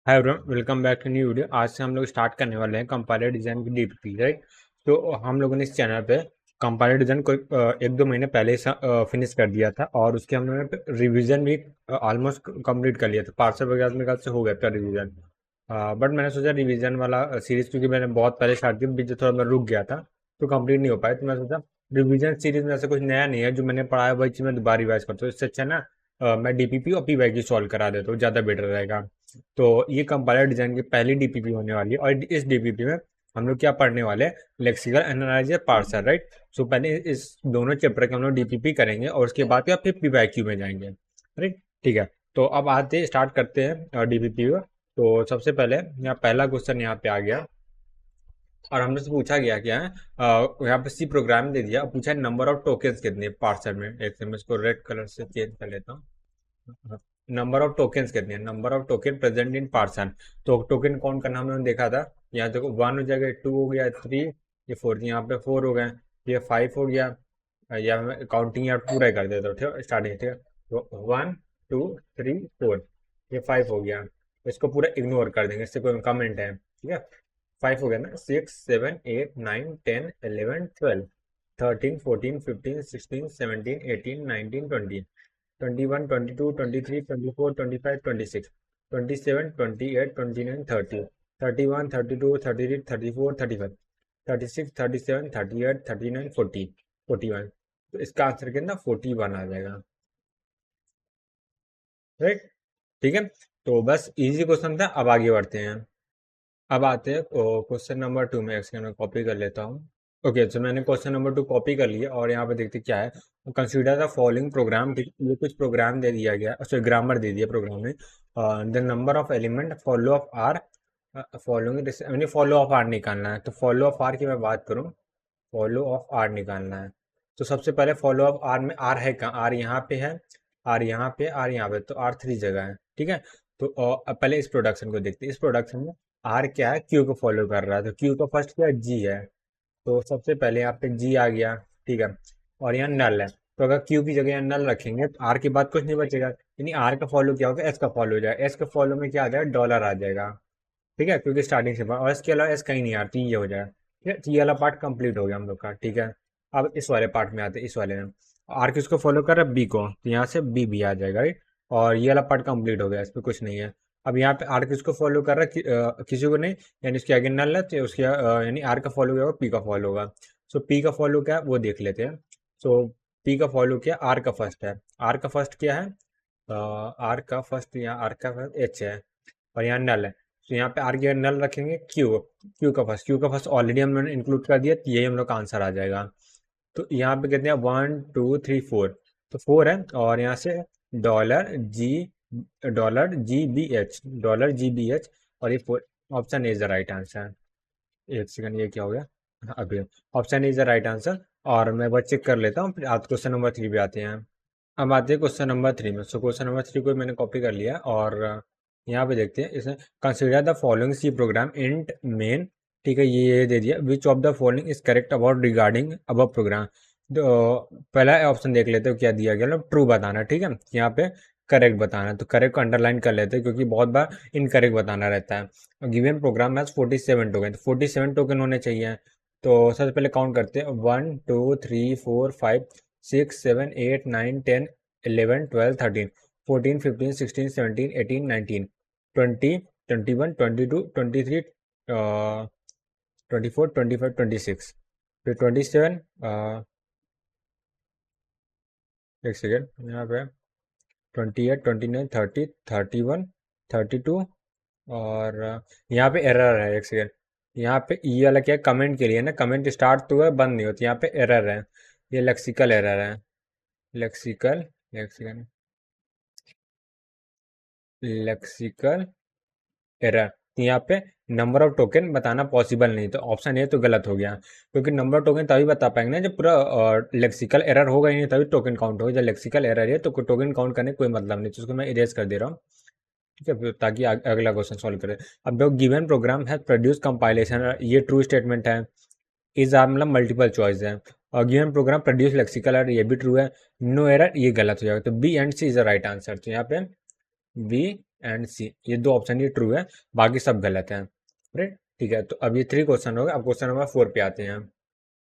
Hi everyone, welcome back to new video. आज से हम लोग स्टार्ट करने वाले हैं कंपाइलर डिज़ाइन की डीपीपी, राइट। तो हम लोगों ने इस चैनल पे कंपाइलर डिज़ाइन को एक दो महीने पहले फिनिश कर दिया था और उसके हम लोगों ने रिवीजन भी ऑलमोस्ट कंप्लीट कर लिया था। पार्सल वगैरह मेरे ख्याल से हो गया था रिवीजन। बट मैंने सोचा रिवीजन वाला सीरीज, क्योंकि मैंने बहुत पहले स्टार्ट किया, बीच में थोड़ा मैं रुक गया था तो कंप्लीट नहीं हो पाया। तो मैं सोचा रिवीजन सीरीज में ऐसा कुछ नया नहीं है, जो मैंने पढ़ा है वही चीज़ मैं दोबारा रिवाइज करता हूँ। इससे अच्छा ना मैं डीपीपी और पीवाई की सॉल्व करा देता हूँ, ज़्यादा बेटर रहेगा। तो ये कंपाइलर डिजाइन की पहली डीपीपी होने वाली है और इस डीपीपी में हम लोग क्या पढ़ने वाले हैं, लेक्सिकल एनालाइजर पार्सर, राइट। सो पहले इस दोनों चैप्टर के हम लोग डीपीपी करेंगे और उसके बाद फिर पीवाईक्यू में जाएंगे, राइट। ठीक है, तो अब आते स्टार्ट करते हैं डीपीपी को। तो सबसे पहले यहाँ पहला क्वेश्चन यहाँ पे आ गया और हमने से पूछा गया क्या है, यहाँ पे सी प्रोग्राम दे दिया और पूछा है नंबर ऑफ टोकन्स कितने पार्सर में। एक से मैं इसको रेड कलर से चेंज कर लेता हूँ। नंबर ऑफ टोकन्स कितने हैं, number of token present in parsing. तो टोकन काउंट करना हमने देखा था। यहाँ देखो 1 हो जाएगा, 2 हो गया, 3, ये 4, यहाँ पे 4 हो गए, ये 5 हो गया। या मैं काउंटिंग यार पूरा ही कर देता हूँ, ठीक है, स्टार्टिंग, ठीक है। तो 1 2 3 4, ये 5 हो गया। इसको पूरा इग्नोर कर देंगे, इससे कोई कमेंट है, ठीक है। 5 हो गया ना, 6 7 8 9 10 11 12 13 14 15 16 17 18 19 20 21 22 23 24 25 26 27 28 29 30 31 32 33 34 35 36 37 38 39 40 41। तो इसका आंसर कितना 41 आ जाएगा, राइट। ठीक है, तो बस इजी क्वेश्चन था। अब आगे बढ़ते हैं। अब आते हैं क्वेश्चन नंबर 2 में। एक्स मैं कॉपी कर लेता हूँ। ओके, तो मैंने क्वेश्चन नंबर 2 कॉपी कर लिया और यहाँ पे देखते क्या है। Consider the following programme. ये कुछ प्रोग्राम दे दिया गया, सॉरी ग्रामर दे दिया प्रोग्राम में। The number of element follow of R following, यानी फॉलो ऑफ आर निकालना है। तो फॉलो ऑफ आर की मैं बात करूँ, फॉलो ऑफ आर निकालना है। तो सबसे पहले फॉलो ऑफ आर में आर है कहाँ, आर यहाँ पे है, आर यहाँ पे, आर यहाँ पे, तो आर 3 जगह है, ठीक है। तो अब पहले इस प्रोडक्शन को देखते हैं। इस प्रोडक्शन में आर क्या है, क्यू को फॉलो कर रहा है, तो क्यू का फर्स्ट क्या है, जी है। तो सबसे पहले यहाँ पे जी आ गया, ठीक है। और यहाँ नल है, तो अगर क्यू की जगह यहाँ नल रखेंगे तो आर के बाद कुछ नहीं बचेगा, यानी आर का फॉलो क्या होगा, एस का फॉलो हो जाएगा। एस का फॉलो में क्या आ जाएगा, डॉलर आ जाएगा, ठीक है, क्योंकि स्टार्टिंग से और इसके अलावा एस कहीं नहीं आती, ये हो जाएगा, ठीक है। तो ये वाला पार्ट कंप्लीट हो गया हम लोग का, ठीक है। अब इस वाले पार्ट में आते हैं। इस वाले में आर किसको फॉलो कर रहा है, बी को, तो यहाँ से बी भी आ जाएगा, राइट। और ये वाला पार्ट कंप्लीट हो गया, इस पर कुछ नहीं है। अब यहाँ पे आर किसको फॉलो कर रहा है, किसी को नहीं, यानी उसके आगे नल है, तो उसके यानी आर का फॉलो क्या होगा, पी का फॉलो होगा। सो पी का फॉलो क्या है वो देख लेते हैं। सो पी का फॉलो क्या, आर का फर्स्ट है। आर का फर्स्ट क्या है, आर का फर्स्ट, यहाँ आर का फर्स्ट एच है और यहाँ नल है। तो यहाँ पे आर की नल रखेंगे क्यू, क्यू का फर्स्ट ऑलरेडी हमने इंक्लूड कर दिया, तो यही हम लोग का आंसर आ जाएगा। तो यहाँ पे कितने हैं, 1 2 3 4, तो 4 है। और यहाँ से डॉलर जी, डॉलर जी बी एच, और ये 4, option is the right answer. एक सेकंड, ये क्या हो गया, हाँ, अभी option is the right answer. और मैं बस चेक कर लेता हूँ, फिर आप क्वेश्चन नंबर 3 पे आते हैं। अब आते हैं क्वेश्चन नंबर 3 में। सो क्वेश्चन नंबर 3 को मैंने कॉपी कर लिया और यहाँ पे देखते हैं। इसमें consider the following C program int main, ठीक है, ये दे दिया। Which of the following is correct about regarding अब प्रोग्राम। तो पहला ऑप्शन देख लेते हो क्या दिया गया, मतलब ट्रू बताना, ठीक है। यहाँ पे करेक्ट बताना है, तो करेक्ट को अंडरलाइन कर लेते हैं क्योंकि बहुत बार इनकरेक्ट बताना रहता है। गिवन प्रोग्राम मैच 47 टोकन, तो 47 टोकन होने चाहिए। तो सबसे पहले काउंट करते हैं, 1 2 3 4 5 6 7 8 9 10 11 12 13 14 15 16 17 18 19 20 21 22 23 24 25 26, फिर 27, एक सेकेंड, यहाँ पे 28 29 30 31 32, और यहाँ पे एरर है, एक सेकेंड। यहाँ पे ई वाला क्या, कमेंट के लिए ना, कमेंट स्टार्ट तो है बंद नहीं होती, यहाँ पे एरर है, ये लेक्सिकल एरर है। लेक्सिकल, एक सेकेंड, लेक्सिकल एरर। तो यहाँ पे नंबर ऑफ टोकन बताना पॉसिबल नहीं, तो ऑप्शन ए तो गलत हो गया, क्योंकि नंबर ऑफ टोकन तभी बता पाएंगे ना जब पूरा लेक्सिकल एरर होगा ही नहीं, तभी टोकन काउंट होगा। जब लेक्सिकल एरर है तो टोकन काउंट करने का कोई मतलब नहीं, तो उसको मैं इरेज कर दे रहा हूँ, ठीक है, ताकि अगला क्वेश्चन सॉल्व करें। अब देखो, गिवन प्रोग्राम है प्रोड्यूस कंपाइलेशन, ये ट्रू स्टेटमेंट है। इज आर मतलब मल्टीपल चॉइस है। और given program produce lexical error, ये भी ट्रू है। नो एरर, ये गलत हो जाएगा, तो B and C is the right answer. तो यहाँ पे बी एंड सी, ये दो ऑप्शन ही ट्रू है, बाकी सब गलत है। राइट, ठीक है। तो अब ये 3 क्वेश्चन हो गए। अब क्वेश्चन नंबर 4 पे आते हैं।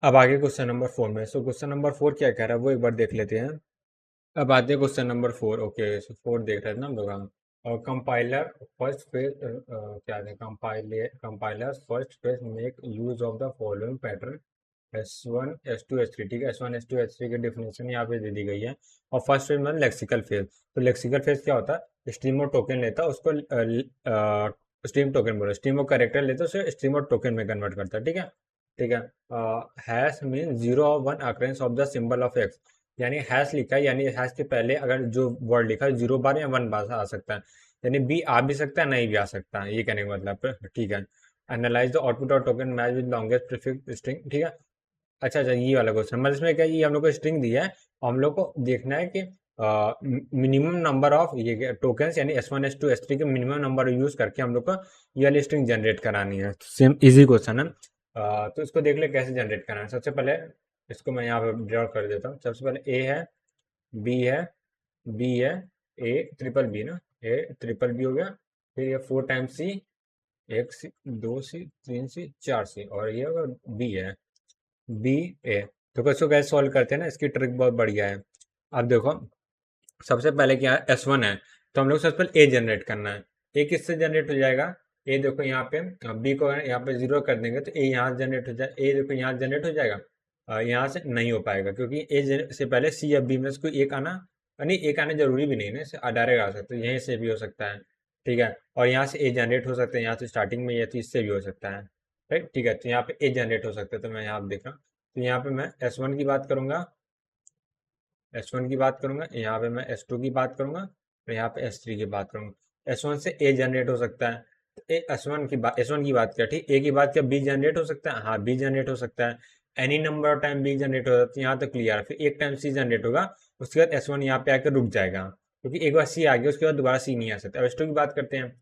अब आगे क्वेश्चन नंबर 4 में, सो क्वेश्चन नंबर 4 क्या कह रहा है वो एक बार देख लेते हैं। अब आते हैं क्वेश्चन नंबर 4। ओके, सो 4 देख रहे थे ना हम लोग। हाँ। और कंपाइलर फर्स्ट फेज क्या है, compiler first phase make use of the following pattern S1 S2 S3। ठीक है, S1 S2 S3 की डेफिनेशन यहाँ पे दे दी गई है। और फर्स्ट फेज मतलब लेक्सिकल फेज। तो लेक्सिकल फेज क्या होता है, स्ट्रीम और टोकन लेता है उसको, स्ट्रीम टोकन बोलो, स्ट्रीम और कैरेक्टर लेता है उसे स्ट्रीम और टोकन में कन्वर्ट करता है। ठीक है, ठीक है। हैश मीन 0 और 1 occurrence of the symbol of x. यानी हैश लिखा है, यानी हैश के पहले अगर जो वर्ड लिखा है 0 बार या 1 बार आ सकता है। यानी बी आ भी सकता है, नहीं भी आ सकता है, ये कहने का मतलब। ठीक है। Analyse the output of token match with longest prefix string. ठीक है। अच्छा अच्छा, ये वाला क्वेश्चन मतलब इसमें क्या है, ये हम लोग को स्ट्रिंग दिया है और हम लोग को देखना है कि मिनिमम नंबर ऑफ ये टोकन्स यानी S1 S2 S3 के मिनिमम नंबर यूज करके हम लोग को ये वाली स्ट्रिंग जनरेट करानी है। सेम इजी क्वेश्चन है। तो इसको देख ले कैसे जनरेट कराना है। सबसे पहले इसको मैं यहाँ पे ड्रॉ कर देता हूँ। सबसे पहले ए है, बी है, बी है, ए ट्रिपल बी ना, ए ट्रिपल बी हो गया। फिर ये 4 टाइम्स सी, 1 सी, 2 सी, 3 सी, 4 सी, और ये होगा बी है, बी ए। तो इसको कैसे सॉल्व करते हैं ना, इसकी ट्रिक बहुत बढ़िया है। अब देखो, सबसे पहले क्या है, S1 है, तो हम लोग सबसे पहले ए जनरेट करना है। ए किससे जनरेट हो जाएगा, ए देखो यहाँ पे, बी को यहाँ पे 0 कर देंगे तो ए यहाँ जनरेट हो जाए, ए देखो यहाँ जनरेट हो जाएगा। यहाँ से नहीं हो पाएगा क्योंकि ए से पहले सी या बी में से कोई एक आना, नहीं एक आना जरूरी भी नहीं है, डायरेक्ट आ सकता है, यहीं से भी हो सकता है। ठीक है, और यहाँ से ए जनरेट हो सकता है, यहाँ से स्टार्टिंग में, ये तो इससे भी हो सकता है। राइट, ठीक है। तो यहाँ पे ए जनरेट हो सकता है, तो मैं यहाँ पे देख रहा हूँ। तो यहाँ पे मैं S1 की बात करूंगा, S1 की बात करूंगा, यहाँ पे मैं S2 की बात करूंगा, और यहाँ पे S3 की बात करूंगा। S1 से A जनरेट हो सकता है, तो S1 की बात क्या, ठीक, A की बात क्या, B जनरेट हो सकता है, हाँ B जनरेट हो सकता है। Any number of time B generate हो सकता है, यहाँ तक क्लियर है। फिर एक टाइम C जनरेट होगा, उसके बाद S1 यहाँ पे आकर रुक जाएगा, क्योंकि एक बार C आ गया उसके बाद दोबारा C नहीं आ सकता। अब S2 की बात करते हैं,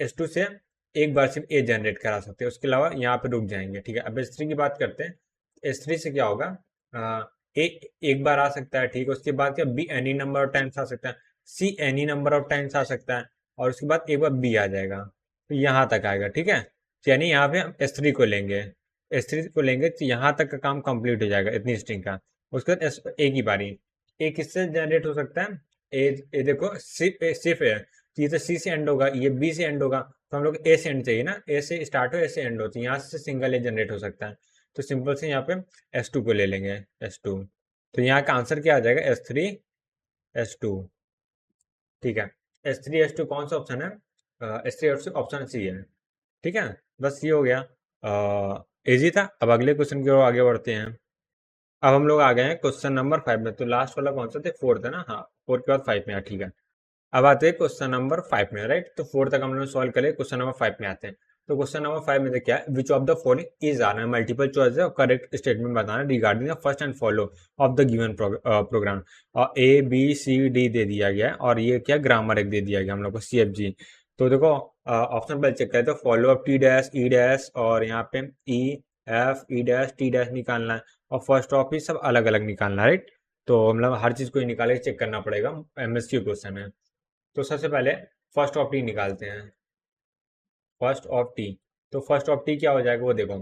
S2 से एक बार सिर्फ A जनरेट करा सकते हैं, उसके अलावा यहाँ पे रुक जाएंगे। ठीक है, अब S3 की बात करते हैं। S3 से क्या होगा, ए एक बार आ सकता है, ठीक है, उसके बाद क्या, B any number of times आ सकता है, C any number of times आ सकता है, और उसके बाद एक बार बी आ जाएगा, तो यहाँ तक आएगा। ठीक है, तो यानी यहाँ पे हम S3 को लेंगे, S3 को लेंगे तो यहाँ तक का काम कंप्लीट हो जाएगा इतनी स्ट्रिंग का। उसके बाद ए की बारी, ए किससे जनरेट हो सकता है, ए देखो सिर्फ है, तो ये तो सी से एंड होगा, ये बी से एंड होगा, तो हम लोग ए से एंड चाहिए ना, ए से स्टार्ट हो, ए से एंड हो, तो यहाँ से सिंगल ए जनरेट हो सकता है। तो सिंपल से यहाँ पे S2 को ले लेंगे, S2। तो यहाँ का आंसर क्या आ जाएगा, S3 S2। ठीक है, S3 S2 कौन सा ऑप्शन है, S3 S2 ऑप्शन सी है। ठीक है, बस ये हो गया, इजी था। अब अगले क्वेश्चन की ओर आगे बढ़ते हैं। अब हम लोग आ गए हैं क्वेश्चन नंबर 5 में। तो लास्ट वाला कौन सा थे, 4 था ना, हाँ 4 के बाद 5 में। ठीक है, अब आते हैं क्वेश्चन नंबर 5 में। राइट, तो 4 तक हम लोग सॉल्व करें, क्वेश्चन नंबर 5 में आते हैं। तो क्वेश्चन नंबर 5 में क्या है, which of the following is आना है, मल्टीपल चॉइस है और करेक्ट स्टेटमेंट बताना regarding the first and follow of the given program. और ए बी सी डी दे दिया गया है, और ये क्या ग्रामर एक दे दिया गया हम लोग को, CFG। तो देखो ऑप्शन पहले चेक करें, तो follow up T dash E dash, और यहाँ पे E F E dash T dash निकालना है, और फर्स्ट ऑफ ही सब अलग अलग निकालना है। राइट, तो मतलब हर चीज को ही निकाले चेक करना पड़ेगा, MSQ क्वेश्चन है। तो सबसे पहले फर्स्ट ऑफ टी निकालते हैं, फर्स्ट ऑफ टी। तो फर्स्ट ऑफ टी क्या हो जाएगा वो देखो।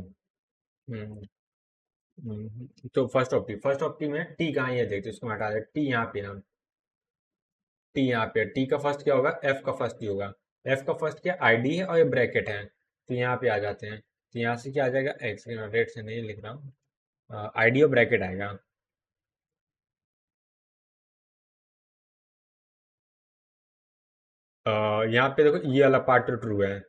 तो फर्स्ट ऑफ टी में टी कहाँ है, ये देखते हैं, इसको हटा दे, टी यहाँ पे है, टी यहाँ पे, टी का फर्स्ट क्या होगा, एफ का फर्स्ट ही होगा। एफ का फर्स्ट क्या, आईडी है और ये ब्रैकेट है, तो यहाँ पे आ जाते हैं। तो यहाँ से क्या आ जाएगा, एक्स, रेड से नहीं लिख रहा हूँ, आईडी और ब्रैकेट आएगा। यहाँ पे देखो ये वाला पार्ट तो ट्रू है,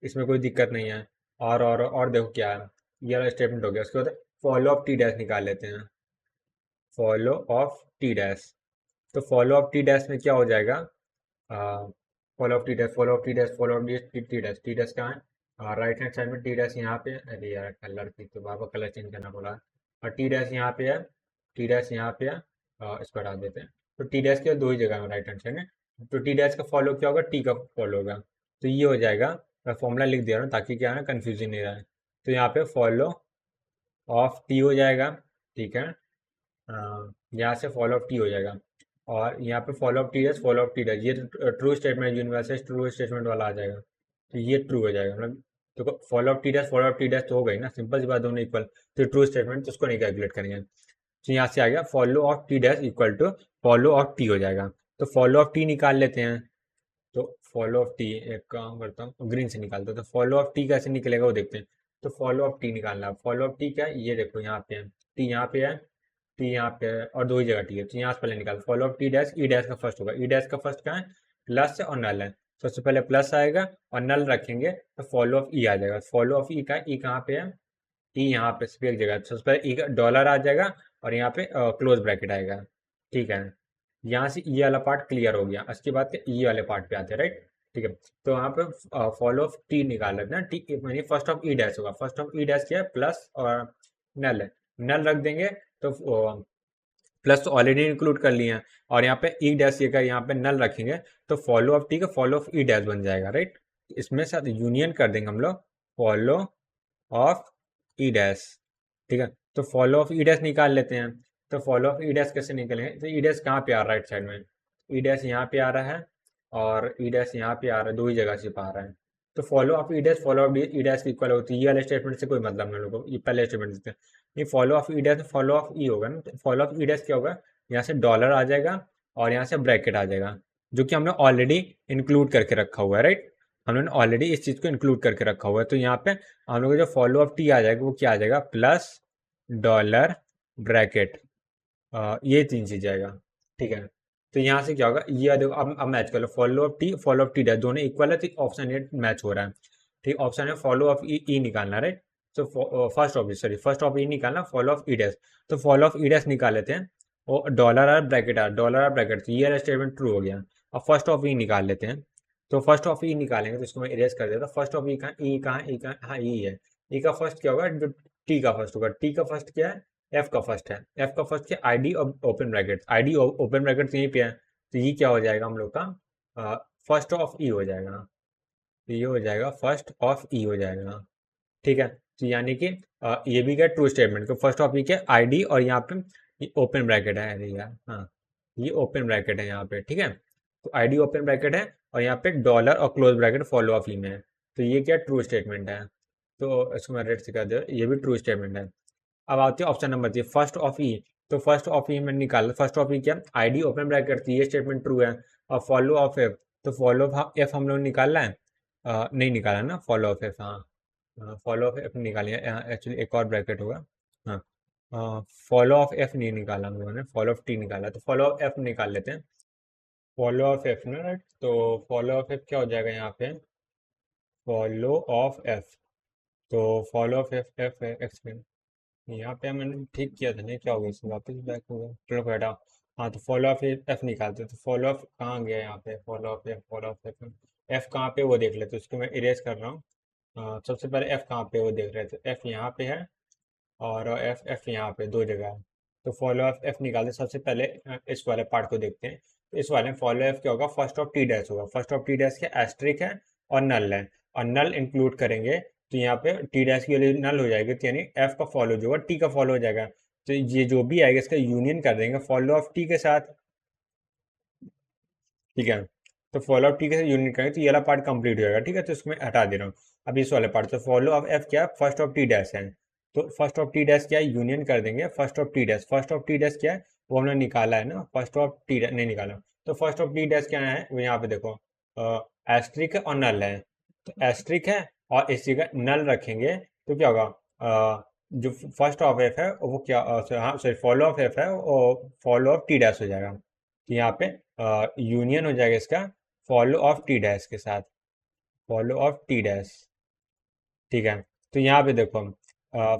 इसमें कोई दिक्कत नहीं है। और देखो क्या है, ये वाला स्टेटमेंट हो गया। उसके बाद फॉलो ऑफ टी डैश निकाल लेते हैं, फॉलो ऑफ टी डैश। तो फॉलो ऑफ टी डैश में क्या हो जाएगा, follow of T dash, follow of T dash, follow of T dash, T dash कहाँ है, राइट हैंड साइड में टी डैश यहाँ पे, अरे यार कलर की तो बाबा कलर चेंज करना पड़ा। और टी डैश यहाँ पे है, टी डैश यहाँ पे है, इसको हटा देते हैं। तो टी डैश के दो ही जगह में राइट हैंड साइड में, तो टी डैश का फॉलो क्या होगा, टी का फॉलो होगा। तो ये हो जाएगा, मैं फॉर्मूला लिख दे रहा हूँ ताकि क्या है ना कन्फ्यूजन नहीं रहा है। तो यहाँ पे फॉलो ऑफ टी हो जाएगा। ठीक है, यहाँ से फॉलो ऑफ टी हो जाएगा। और यहाँ पे फॉलो ऑफ टी डैश, ये true statement universal true statement वाला आ जाएगा, तो ये ट्रू हो जाएगा। मतलब तो फॉलो ऑफ टी डैश तो हो गई ना, सिंपल सी बात, दोनों इक्वल, तो ट्रू स्टेटमेंट, तो उसको नहीं कैलकुलेट करेंगे। तो यहाँ से आ गया follow of T dash equal to follow of T हो जाएगा। तो फॉलो ऑफ टी निकाल लेते हैं। तो फॉलो ऑफ टी, एक काम करता हूँ ग्रीन से निकालता हूँ, तो फॉलो ऑफ टी कैसे निकलेगा वो देखते हैं। तो फॉलो ऑफ टी निकालना है। फॉलो ऑफ टी क्या है, ये देखो यहाँ पे है, टी यहाँ पे है, टी यहाँ पे है, और दो ही जगह टी है, तो यहाँ से पहले निकाल follow of T dash, E dash का फर्स्ट होगा, ई डैश का फर्स्ट क्या है, प्लस है और नल है। सबसे पहले प्लस आएगा और नल रखेंगे तो फॉलो ऑफ ई आ जाएगा। फॉलो ऑफ ई का, ई कहाँ पे है, ई यहाँ पे सिर्फ एक जगह, सबसे पहले ई का डॉलर आ जाएगा और यहाँ पे क्लोज ब्रैकेट आएगा। ठीक है, यहाँ से ई वाला पार्ट क्लियर हो गया। उसके बाद के ई वाले पार्ट पे आते हैं, राइट। ठीक है, तो यहाँ पे फॉलो ऑफ टी निकाल लेते हैं। टी यानी फर्स्ट ऑफ ई डैश होगा, फर्स्ट ऑफ ई डैश क्या है, प्लस और नल है, नल रख देंगे तो प्लस तो ऑलरेडी इंक्लूड कर लिए हैं, और यहाँ पे ई डैश ये का यहाँ पे नल रखेंगे तो फॉलो ऑफ टी का फॉलो ऑफ ई डैश बन जाएगा, राइट। इसमें साथ यूनियन कर देंगे हम लोग, फॉलो ऑफ ई डैश। ठीक है, तो फॉलो ऑफ ई डैश निकाल लेते हैं। तो फॉलो ऑफ ई डैश कैसे निकलेंगे, तो ई डैश कहाँ पे आ रहा है, राइट साइड में, ई डैश यहाँ पे आ रहा है और ई डैश यहाँ पे आ रहा है, दो ही जगह से आ रहा है। तो follow of E dash follow of E dash equal होती है, ये वाले स्टेटमेंट से कोई मतलब नहीं लोगों को, ये पहले स्टेटमेंट देते हैं। ये follow of E dash follow of E होगा ना, तो फॉलो ऑफ ई डैश क्या होगा, यहाँ से डॉलर आ जाएगा और यहाँ से ब्रैकेट आ जाएगा, जो कि हमने ऑलरेडी इंक्लूड करके रखा हुआ है, राइट। हमने ऑलरेडी इस चीज़ को इंक्लूड करके रखा हुआ है, तो यहाँ पे हम लोग को जो फॉलो ऑफ टी आ जाएगा वो क्या आ जाएगा, प्लस डॉलर ब्रैकेट, ये तीन चीज आएगा। ठीक है, तो यहाँ से क्या होगा, ये देखो अब मैच कर लो, फॉलो ऑफ टी डैश दोनों इक्वल है, तो ऑप्शन ये मैच हो रहा है। ठीक, ऑप्शन है फॉलो ऑफ ई, ई निकालना, राइट। तो फर्स्ट ऑफ ई निकालना, फॉलो ऑफ ई डैश, तो फॉलो ऑफ ई डैश निकाल लेते हैं। और dollar R bracket R, dollar R bracket, तो ये स्टेटमेंट ट्रू हो गया। अब फर्स्ट ऑफ ई निकाल लेते हैं। तो फर्स्ट ऑफ ई निकालेंगे तो इसको मैं इरेज कर देता हूँ। फर्स्ट ऑफ ई कहाँ, ई कहाँ, ई कहाँ, हाँ ई है। ई का फर्स्ट क्या होगा, जो टी का फर्स्ट होगा, टी का फर्स्ट क्या है, एफ का फर्स्ट है, एफ का फर्स्ट क्या, आईडी और open bracket, ID open bracket यहीं पे है, तो ये क्या हो जाएगा हम लोग का, फर्स्ट ऑफ ई हो जाएगा। तो ये हो जाएगा फर्स्ट ऑफ ई हो जाएगा। ठीक है, तो यानी कि ये भी क्या ट्रू स्टेटमेंट, तो फर्स्ट ऑफ ई के आईडी और यहाँ पे ये ओपन ब्रैकेट है, अरे यार हाँ, ये ओपन ब्रैकेट है यहाँ पे। ठीक है, तो आईडी ओपन ब्रैकेट है और यहाँ पे डॉलर और क्लोज ब्रैकेट फॉलो ऑफ ई में है, तो ये क्या ट्रू स्टेटमेंट है। तो इसको मैं रेड से कर दे, ये भी ट्रू स्टेटमेंट है। अब आती है ऑप्शन नंबर 3, फर्स्ट ऑफ ई। तो फर्स्ट ऑफ ई में निकाल, फर्स्ट ऑफ ई क्या, आईडी ओपन ब्रैकेट थी, ये स्टेटमेंट ट्रू है। और फॉलो ऑफ एफ, तो फॉलो ऑफ एफ हम लोग निकालना है, नहीं निकाला ना फॉलो ऑफ एफ, हाँ फॉलो ऑफ एफ निकालिए, एक्चुअली एक और ब्रैकेट होगा, हाँ फॉलो ऑफ एफ नहीं निकाला हम लोगों ने, फॉलो ऑफ टी निकाला, तो फॉलो ऑफ एफ निकाल लेते हैं। फॉलो ऑफ एफ ना, राइट, तो फॉलो ऑफ एफ क्या हो जाएगा यहाँ पे, फॉलो ऑफ एफ, तो follow of F, F explain, यहाँ पे मैंने ठीक किया था, नहीं क्या हो गया, इसमें वापस बैक हो गया, चलो बेटा। हाँ, तो फॉलो ऑफ एफ निकालते हैं, तो फॉलो ऑफ कहाँ गया यहाँ पे, फॉलो ऑफ एफ, एफ कहाँ पे वो देख लेते, उसको मैं इरेज कर रहा हूँ। सबसे पहले एफ कहाँ पे वो देख रहे थे, एफ यहाँ पे है और एफ एफ यहाँ पे, दो जगह है। तो फॉलो ऑफ एफ निकालते, सबसे पहले इस वाले पार्ट को देखते हैं। तो इस वाले में फॉलो एफ क्या होगा, फर्स्ट ऑफ टी डैश होगा, फर्स्ट ऑफ टी डैश क्या एस्ट्रिक है और नल है, और नल इंक्लूड करेंगे तो यहाँ पे टी डैश की वैल्यू नल हो जाएगी, तो यानी एफ का फॉलो जो होगा टी का फॉलो हो जाएगा। तो ये जो भी आएगा इसका यूनियन कर देंगे फॉलो ऑफ टी के साथ। ठीक है, तो फॉलो ऑफ टी के साथ यूनियन करेंगे तो ये वाला पार्ट कंप्लीट हो जाएगा। ठीक है, तो इसको मैं हटा दे रहा हूँ। अब इस वाले पार्ट, तो फॉलो ऑफ एफ क्या है, फर्स्ट ऑफ टी डैश है, तो फर्स्ट ऑफ टी डैश क्या है, यूनियन कर देंगे first of T dash, first of T dash क्या है वो हमने निकाला है ना, फर्स्ट ऑफ टी डैश नहीं निकाला, तो फर्स्ट ऑफ टी डैश क्या है वो यहाँ पे देखो, एस्ट्रिक है और नल है, तो एस्ट्रिक है और इस जगह नल रखेंगे तो क्या होगा, जो फर्स्ट ऑफ एफ है वो क्या, हाँ सॉरी फॉलो ऑफ एफ है वो फॉलो ऑफ टी डैश हो जाएगा, तो यहाँ पे यूनियन हो जाएगा इसका फॉलो ऑफ टी डैश के साथ, फॉलो ऑफ टी डैश। ठीक है, तो यहाँ पे देखो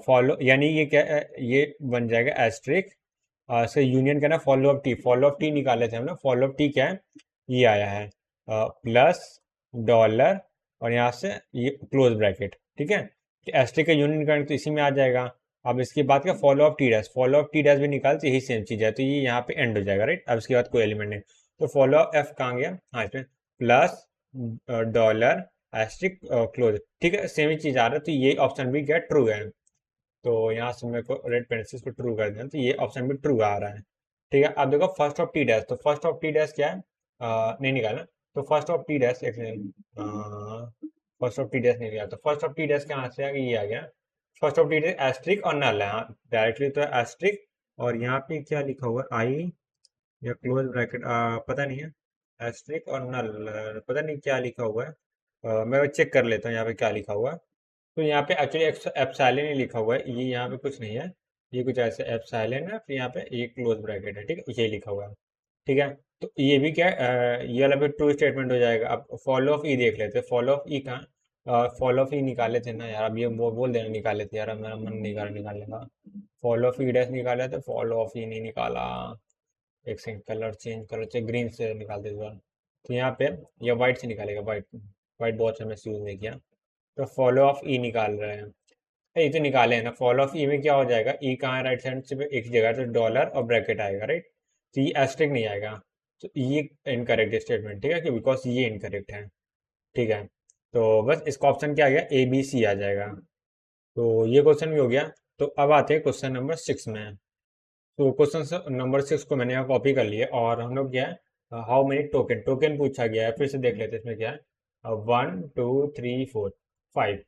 फॉलो यानी ये क्या ये बन जाएगा एस्ट्रिक से यूनियन करना फॉलो ऑफ टी निकाले थे हम ना, फॉलो ऑफ टी क्या है, ये आया है प्लस डॉलर और यहाँ से ये क्लोज ब्रैकेट। ठीक है, एस्ट्रिक का यूनियन करना तो इसी में आ जाएगा। अब इसके बाद क्या follow of T dash, follow of T dash भी निकाल तो यही सेम चीज़ है, तो ये यहाँ पे एंड हो जाएगा, राइट। अब इसके बाद कोई एलिमेंट नहीं, तो फॉलो ऑफ एफ कहाँ गया, हाँ इसमें प्लस डॉलर एस्ट्रिक क्लोज। ठीक है, सेम ही चीज़ आ रहा है, तो ये ऑप्शन भी क्या ट्रू है, तो यहाँ से मेरे को रेड पेन से इसको ट्रू कर देना, तो ये ऑप्शन भी ट्रू आ रहा है। ठीक है। अब देखो फर्स्ट ऑफ टी डैश, तो फर्स्ट ऑफ टी डैश क्या है, नहीं निकालना। तो फर्स्ट ऑफ टी डैश, एक second, first of T dash नहीं लिया, तो फर्स्ट ऑफ टी डैश कहाँ से आ गया, ये आ गया। First of T dash asterisk और नल है, हाँ डायरेक्टली तो एस्ट्रिक, और यहाँ पे क्या लिखा हुआ है, आई या क्लोज ब्रैकेट, पता नहीं है, एस्ट्रिक और नल, पता नहीं क्या लिखा हुआ है। मैं चेक कर लेता हूँ यहाँ पे क्या लिखा हुआ है। तो यहाँ पे एक्चुअली एप्सिलॉन ही लिखा हुआ है, ये यहाँ पे कुछ नहीं है, ये कुछ ऐसे एप्सिलॉन है, फिर यहाँ पे ये क्लोज ब्रैकेट है, ठीक है, ये लिखा हुआ है। ठीक है। तो ये भी क्या है, ये वाला भी ट्रू स्टेटमेंट हो जाएगा। अब फॉलो ऑफ ई देख लेते हैं, फॉलो ऑफ ई कहाँ, फॉलो ऑफ ई निकाले थे ना यार, अब ये वो बोल देना निकाले थे यार, अब मेरा मन नहीं कर निकालने का। फॉलो ऑफ ई डैश निकाला था, फॉलो ऑफ ई नहीं निकाला। एक सेकंड, कलर चेंज ग्रीन से निकाल दे दोबारा। तो यहाँ पे ये वाइट से निकालेगा, वाइट, वाइट बहुत समय से यूज नहीं किया। तो फॉलो ऑफ ई निकाल रहे हैं, ये तो निकाले हैं ना। फॉलो ऑफ ई में क्या हो जाएगा, ई कहाँ है, राइट साइड से एक जगह, तो डॉलर और ब्रैकेट आएगा, राइट। तो ये एस्ट्रिक नहीं आएगा, तो ये इनकरेक्ट स्टेटमेंट, ठीक है, कि बिकॉज ये इनकरेक्ट है। ठीक है। तो बस इसका ऑप्शन क्या आ गया, ए बी सी आ जाएगा। तो ये क्वेश्चन भी हो गया। तो अब आते हैं क्वेश्चन नंबर 6 में। तो क्वेश्चन नंबर 6 को मैंने यहाँ कॉपी कर लिया, और हम लोग क्या है, हाउ मेनी टोकन, टोकन पूछा गया है, फिर से देख लेते हैं इसमें क्या है। 1 2 3 4 5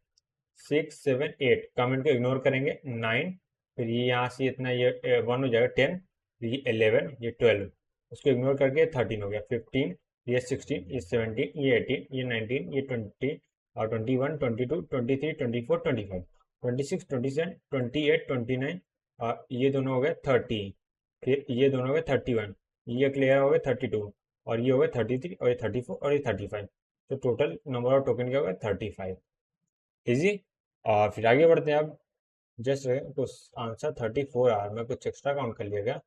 6 7 8, कमेंट को इग्नोर करेंगे, 9, फिर ये यहाँ से इतना, ये 1 हो जाएगा, 10, ये 11, ये 12, उसको इग्नोर करके 13 हो गया, 15, ये 16, ये 17, ये 18, ये 19, ये 20, और 21, 22, 23, 24, 25, 26, 27, 28, 29, और ये दोनों हो गए 30, फिर ये दोनों हो गए 31, ये क्लियर हो गए 32, और ये हो गए 33, और ये 34, और ये 35। तो टोटल नंबर ऑफ टोकन क्या हो गया, 35। इजी। और फिर आगे बढ़ते हैं अब। जस्ट कुछ आंसर 34 आ रहा है, मैं कुछ एक्स्ट्रा काउंट कर लिया क्या,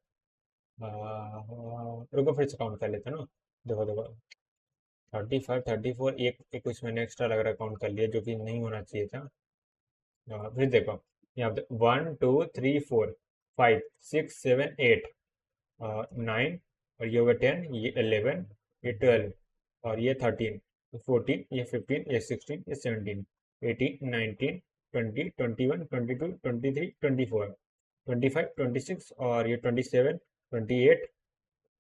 रुको फिर से काउंट कर लेते हैं ना। देखो देखो, 35 34, एक कुछ मैंने एक्स्ट्रा लग रहा है काउंट कर लिया, जो कि नहीं होना चाहिए था। फिर देखो, यहाँ पे 1 2 3 4 5 6 7 8, 9, और ये होगा 10, ये 11, ये 12, और ये 13, ये 14, ये 15, ये 16, ये 17, 18, 19, 20, 21, 22, 23, 24, 25, 26, और ये 27, 28,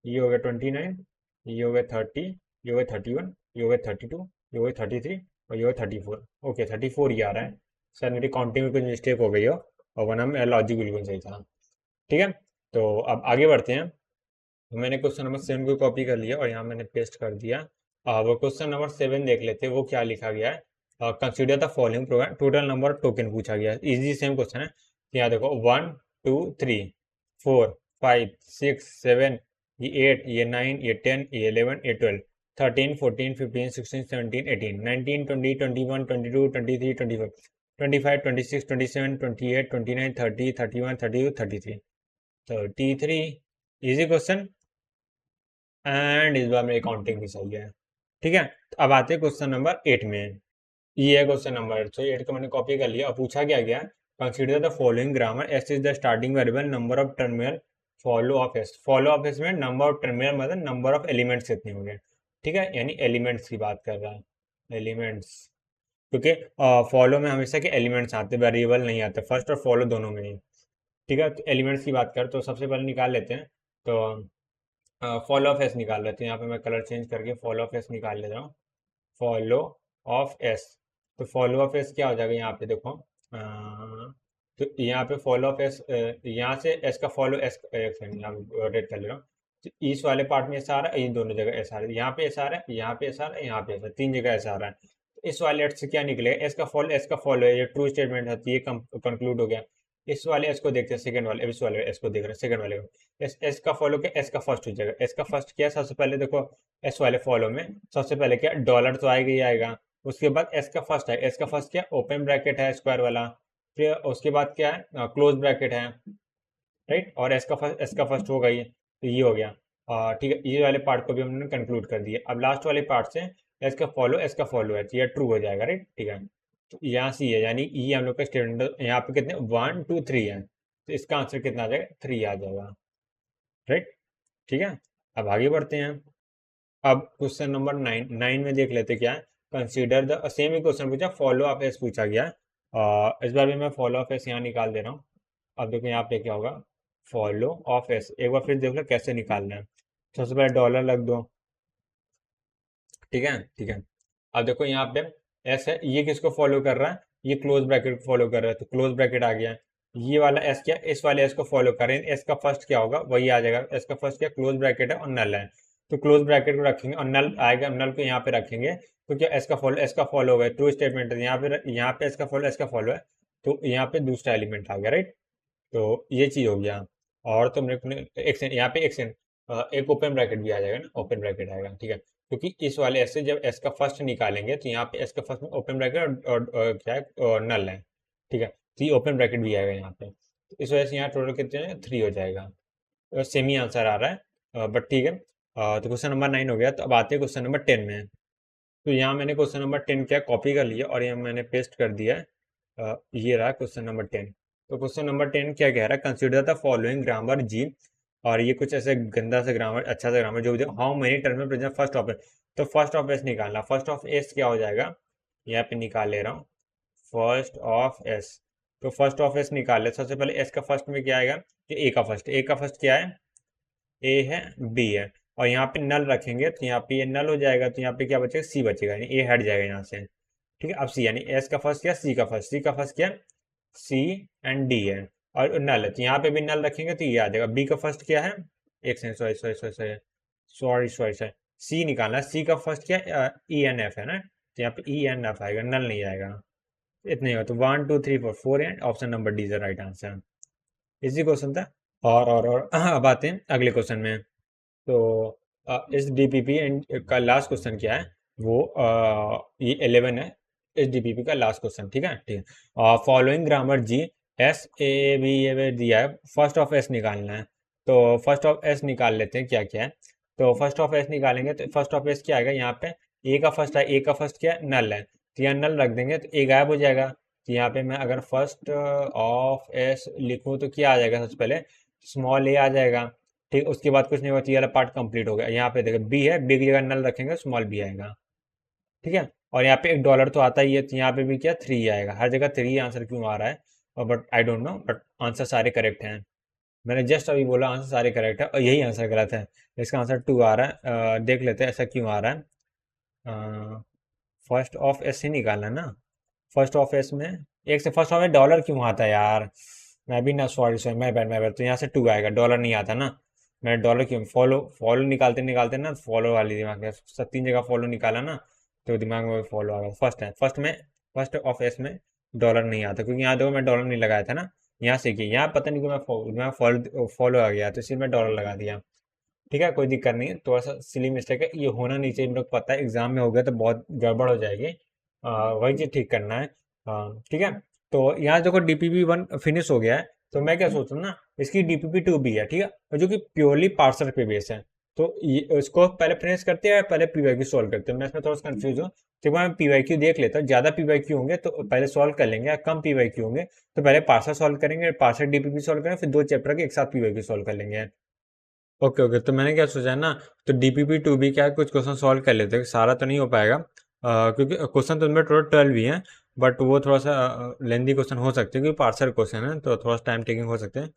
ये हो गया 29, ये हो गया 30, ये हो गया 31, ये हो गया 32, ये हो गया 33, और ये हो गया 34। ओके 34 ये आ रहा है। सर मेरी काउंटिंग में कुछ मिस्टेक हो गई हो, और वरना मेरा लॉजिक बिल्कुल सही था। ठीक है। तो अब आगे बढ़ते हैं। तो मैंने क्वेश्चन नंबर 7 को कॉपी कर लिया, और यहाँ मैंने पेस्ट कर दिया। वो क्वेश्चन नंबर 7 देख लेते हैं, वो क्या लिखा गया है। Consider the following programme, total number of token पूछा गया है, इजी सेम क्वेश्चन है। यहाँ देखो 1 2 3 4 5 6 7, ये 8, ये 9, ये 10, ये 11, ये 12, 13 14 15 16 17 18 19 20 21 22 23 24 25 26 27 28 29 30 31 32 33 33। इजी क्वेश्चन, एंड इस बार मेरी काउंटिंग भी सही है। ठीक है। तो अब आते हैं क्वेश्चन नंबर 8 में। ये है क्वेश्चन नंबर 8, तो 8 को मैंने कॉपी कर लिया, और पूछा क्या गया, consider the following grammar, S is the starting variable, number of terminal, follow of S. Follow of S में नंबर ऑफ टर्मिनल मतलब नंबर ऑफ एलिमेंट्स कितने होंगे। ठीक है, यानी एलिमेंट्स की बात कर रहा है, एलिमेंट्स, क्योंकि फॉलो में हमेशा के एलिमेंट्स आते, वेरिएबल नहीं आते, फर्स्ट और फॉलो दोनों में ही। ठीक है, तो एलिमेंट्स की बात कर, तो सबसे पहले निकाल लेते हैं। तो फॉलो ऑफ एस निकाल लेते हैं, यहाँ पे मैं कलर चेंज करके फॉलो ऑफ एस निकाल लेता हूँ। फॉलो ऑफ एस, तो फॉलो ऑफ एस क्या हो जाएगा, यहाँ पे देखो, तो यहाँ पे फॉलो ऑफ एस, यहाँ से एस का फॉलो, एस एक सेकंड यहाँ रोटेट कर ले रहा हूँ। तो इस वाले पार्ट में एस आ रहा है, इन दोनों जगह एस आ रहा है, यहाँ पे एस आ रहा है, यहाँ पे एस आ रहा है, यहाँ पे एस आ रहा है, 3 जगह एस आ रहा है। तो इस वाले एस से क्या निकलेगा, एस का फॉलो है, ये ट्रू स्टेटमेंट है, तो ये कंक्लूड हो गया। इस वाले एस को देखते हैं, सेकंड वाले, इस वाले एस को देख रहे हैं, सेकंड वाले को, एस का फॉलो क्या, एस का फर्स्ट हो जाएगा। एस का फर्स्ट क्या है, सबसे पहले देखो, एस वाले फॉलो में सबसे पहले क्या, डॉलर तो आएगा ही आएगा। उसके बाद एस का फर्स्ट है, एस का फर्स्ट क्या, ओपन ब्रैकेट है स्क्वायर वाला। फिर उसके बाद क्या है, क्लोज ब्रैकेट है, राइट। और एस का फर्स्ट होगा ये, तो ये हो गया। ठीक है, ये वाले पार्ट को भी हमने कंक्लूड कर दिया। अब लास्ट वाले पार्ट से एस का फॉलो है, तो ये ट्रू हो जाएगा, राइट। ठीक है, तो यहाँ से ये, यानी ये हम लोग का स्टेटमेंट, यहाँ पे कितने 1 2 3 है, तो इसका आंसर कितना आ जाएगा, 3 आ जाएगा, राइट। ठीक है। अब आगे बढ़ते हैं। अब क्वेश्चन नंबर 9 में देख लेते क्या है, consider the same he question पूछा, फॉलो अप एस पूछा गया है। इस बार भी मैं फॉलो अप एस यहाँ निकाल दे रहा हूँ। अब देखो यहाँ पे क्या होगा, फॉलो ऑफ एस, एक बार फिर देख लो कैसे निकालना है। सबसे पहले डॉलर लग दो, ठीक है ठीक है। अब देखो यहाँ पे एस है, ये किसको फॉलो कर रहा है, ये क्लोज ब्रैकेट को फॉलो कर रहा है, तो क्लोज ब्रैकेट आ गया। ये वाला एस क्या, इस वाले एस को फॉलो कर रहे हैं, एस का फर्स्ट क्या होगा वही आ जाएगा, एस का फर्स्ट क्या क्लोज ब्रैकेट है और नल है, तो क्लोज ब्रैकेट को रखेंगे और नल आएगा, नल को यहाँ पे रखेंगे। तो क्या एस का फॉलो हो गया, टू स्टेटमेंट है यहाँ पे एस का फॉलो है, तो यहाँ पे दूसरा एलिमेंट आ गया, राइट। तो ये चीज हो गया। और तो मेरे को एक सेकंड, यहाँ पे एक सेकंड, एक ओपन ब्रैकेट भी आ जाएगा ना, ओपन ब्रैकेट आएगा, ठीक है, क्योंकि इस वाले एस से जब एस का फर्स्ट निकालेंगे तो यहाँ पे एस का फर्स्ट में ओपन ब्रैकेट और क्या है नल है, ठीक है, तो ये ओपन ब्रैकेट भी आएगा यहाँ पे, तो इस वजह से यहाँ टोटल कितने हैं, 3 हो जाएगा। सेम ही आंसर आ रहा है, बट ठीक है। तो क्वेश्चन नंबर 9 हो गया, तो अब आते हैं क्वेश्चन नंबर 10 में। तो यहाँ मैंने क्वेश्चन नंबर 10 क्या कॉपी कर लिया और यहाँ मैंने पेस्ट कर दिया है। ये रहा क्वेश्चन नंबर 10। तो क्वेश्चन नंबर 10 क्या कह रहा है, कंसिडर द फॉलोइंग ग्रामर जी, और ये कुछ ऐसे गंदा सा ग्रामर, अच्छा सा ग्रामर जो how many term present first of S, तो फर्स्ट ऑफ एस निकालना, फर्स्ट ऑफ एस क्या हो जाएगा, यहाँ पे निकाल ले रहा हूँ, फर्स्ट ऑफ एस। तो फर्स्ट ऑफ एस निकाल ले, सबसे पहले एस का फर्स्ट में क्या आएगा, कि ए का फर्स्ट क्या है, ए है, बी है, और यहाँ पे नल रखेंगे तो यहाँ पे ये नल हो जाएगा, तो यहाँ पे क्या बचेगा, सी बचेगा, यानी ए हट जाएगा यहाँ से, ठीक है। अब सी यानी एस का फर्स्ट क्या, सी का फर्स्ट क्या, सी एंड डी है, और नल है तो यहाँ पे भी नल रखेंगे तो ये आ जाएगा। बी का फर्स्ट क्या है, एक second, sorry sorry sorry sorry sorry sorry sorry, C निकालना, सी का फर्स्ट क्या, ई एन एफ है ना, तो यहाँ पे ई एन एफ आएगा, नल नहीं आएगा। इतना ही होगा, तो 1 2 3 4 4 and option number D is the right answer. इसी क्वेश्चन था। और अब आते हैं अगले क्वेश्चन में। तो इस डीपीपी का लास्ट क्वेश्चन क्या है, वो ये 11 है, इस डीपीपी का लास्ट क्वेश्चन, ठीक है ठीक है। Following grammar G, S A B ये दिया है, फर्स्ट ऑफ एस निकालना है, तो फर्स्ट ऑफ एस निकाल लेते हैं क्या क्या है। तो फर्स्ट ऑफ एस निकालेंगे तो फर्स्ट ऑफ एस क्या आएगा, यहाँ पे ए का फर्स्ट है, ए का फर्स्ट क्या है, नल है, तो यहाँ नल रख देंगे तो ए गायब हो जाएगा। तो यहाँ पे मैं अगर फर्स्ट ऑफ एस लिखूँ तो क्या आ जाएगा, सबसे पहले स्मॉल ए आ जाएगा, ठीक, उसके बाद कुछ नहीं होता, ये वाला पार्ट कंप्लीट हो गया। यहाँ पे देखो बी है, बी की जगह नल रखेंगे, स्मॉल बी आएगा, ठीक है। और यहाँ पे एक डॉलर तो आता ही है, तो यहाँ पे भी क्या 3 आएगा, हर जगह 3 आंसर क्यों आ रहा है, और but I don't know, but answer सारे करेक्ट हैं। मैंने जस्ट अभी बोला आंसर सारे करेक्ट है और यही आंसर गलत है, इसका आंसर 2 आ रहा है। देख लेते हैं ऐसा क्यों आ रहा है। फर्स्ट ऑफ एस ही निकालना है ना, फर्स्ट ऑफ एस में एक से फर्स्ट ऑफ एस डॉलर क्यों आता है यार, मैं भी ना, सॉरी सॉरी, मैं बैड, तो यहाँ से 2 आएगा, डॉलर नहीं आता ना। मैं डॉलर क्यों, फॉलो फॉलो निकालते निकालते ना, फॉलो वाली दिमाग में सब 3 जगह फॉलो निकाला ना, तो दिमाग में फॉलो आ गया। फर्स्ट है, फर्स्ट में, फर्स्ट ऑफ एस में डॉलर नहीं आता, क्योंकि यहाँ देखो मैं डॉलर नहीं लगाया था ना, यहाँ से कि यहाँ पता नहीं क्यों मैं फॉलो आ गया, तो इसलिए मैं डॉलर लगा दिया, ठीक है, कोई दिक्कत नहीं है, थोड़ा सा सिली मिस्टेक है, ये होना नहीं चाहिए, मेरे को पता है एग्जाम में हो गया तो बहुत गड़बड़ हो जाएगी। वही चीज ठीक करना है, ठीक है। तो यहाँ देखो डीपीपी 1 फिनिश हो गया है, तो मैं क्या सोच रहा हूँ ना, इसकी डीपीपी 2 भी है, ठीक है, और जो कि प्योरली पार्सर पे बेस है, तो ये इसको पहले फिनिश करते हैं पहले पीवाईक्यू सॉल्व करते हैं, मैं इसमें थोड़ा सा कंफ्यूज हूँ, तो मैं पीवाईक्यू देख लेता हूँ, ज्यादा पीवाईक्यू होंगे तो पहले सॉल्व कर लेंगे, कम पीवाईक्यू होंगे तो पहले पार्सर सॉल्व करेंगे, पार्सर डीपीपी सॉल्व करेंगे, फिर 2 चैप्टर के एक साथ पीवाईक्यू सॉल्व कर लेंगे। ओके ओके, तो मैंने क्या सोचा है ना, तो डीपीपी 2 भी क्या है, कुछ क्वेश्चन सॉल्व कर लेते हैं, सारा तो नहीं हो पाएगा, क्योंकि क्वेश्चन तो उनमें टोटल 12 ही हैं, बट वो थोड़ा सा लेंदी क्वेश्चन हो सकते हैं, क्योंकि पार्सर क्वेश्चन है तो थोड़ा सा टाइम टेकिंग हो सकते हैं,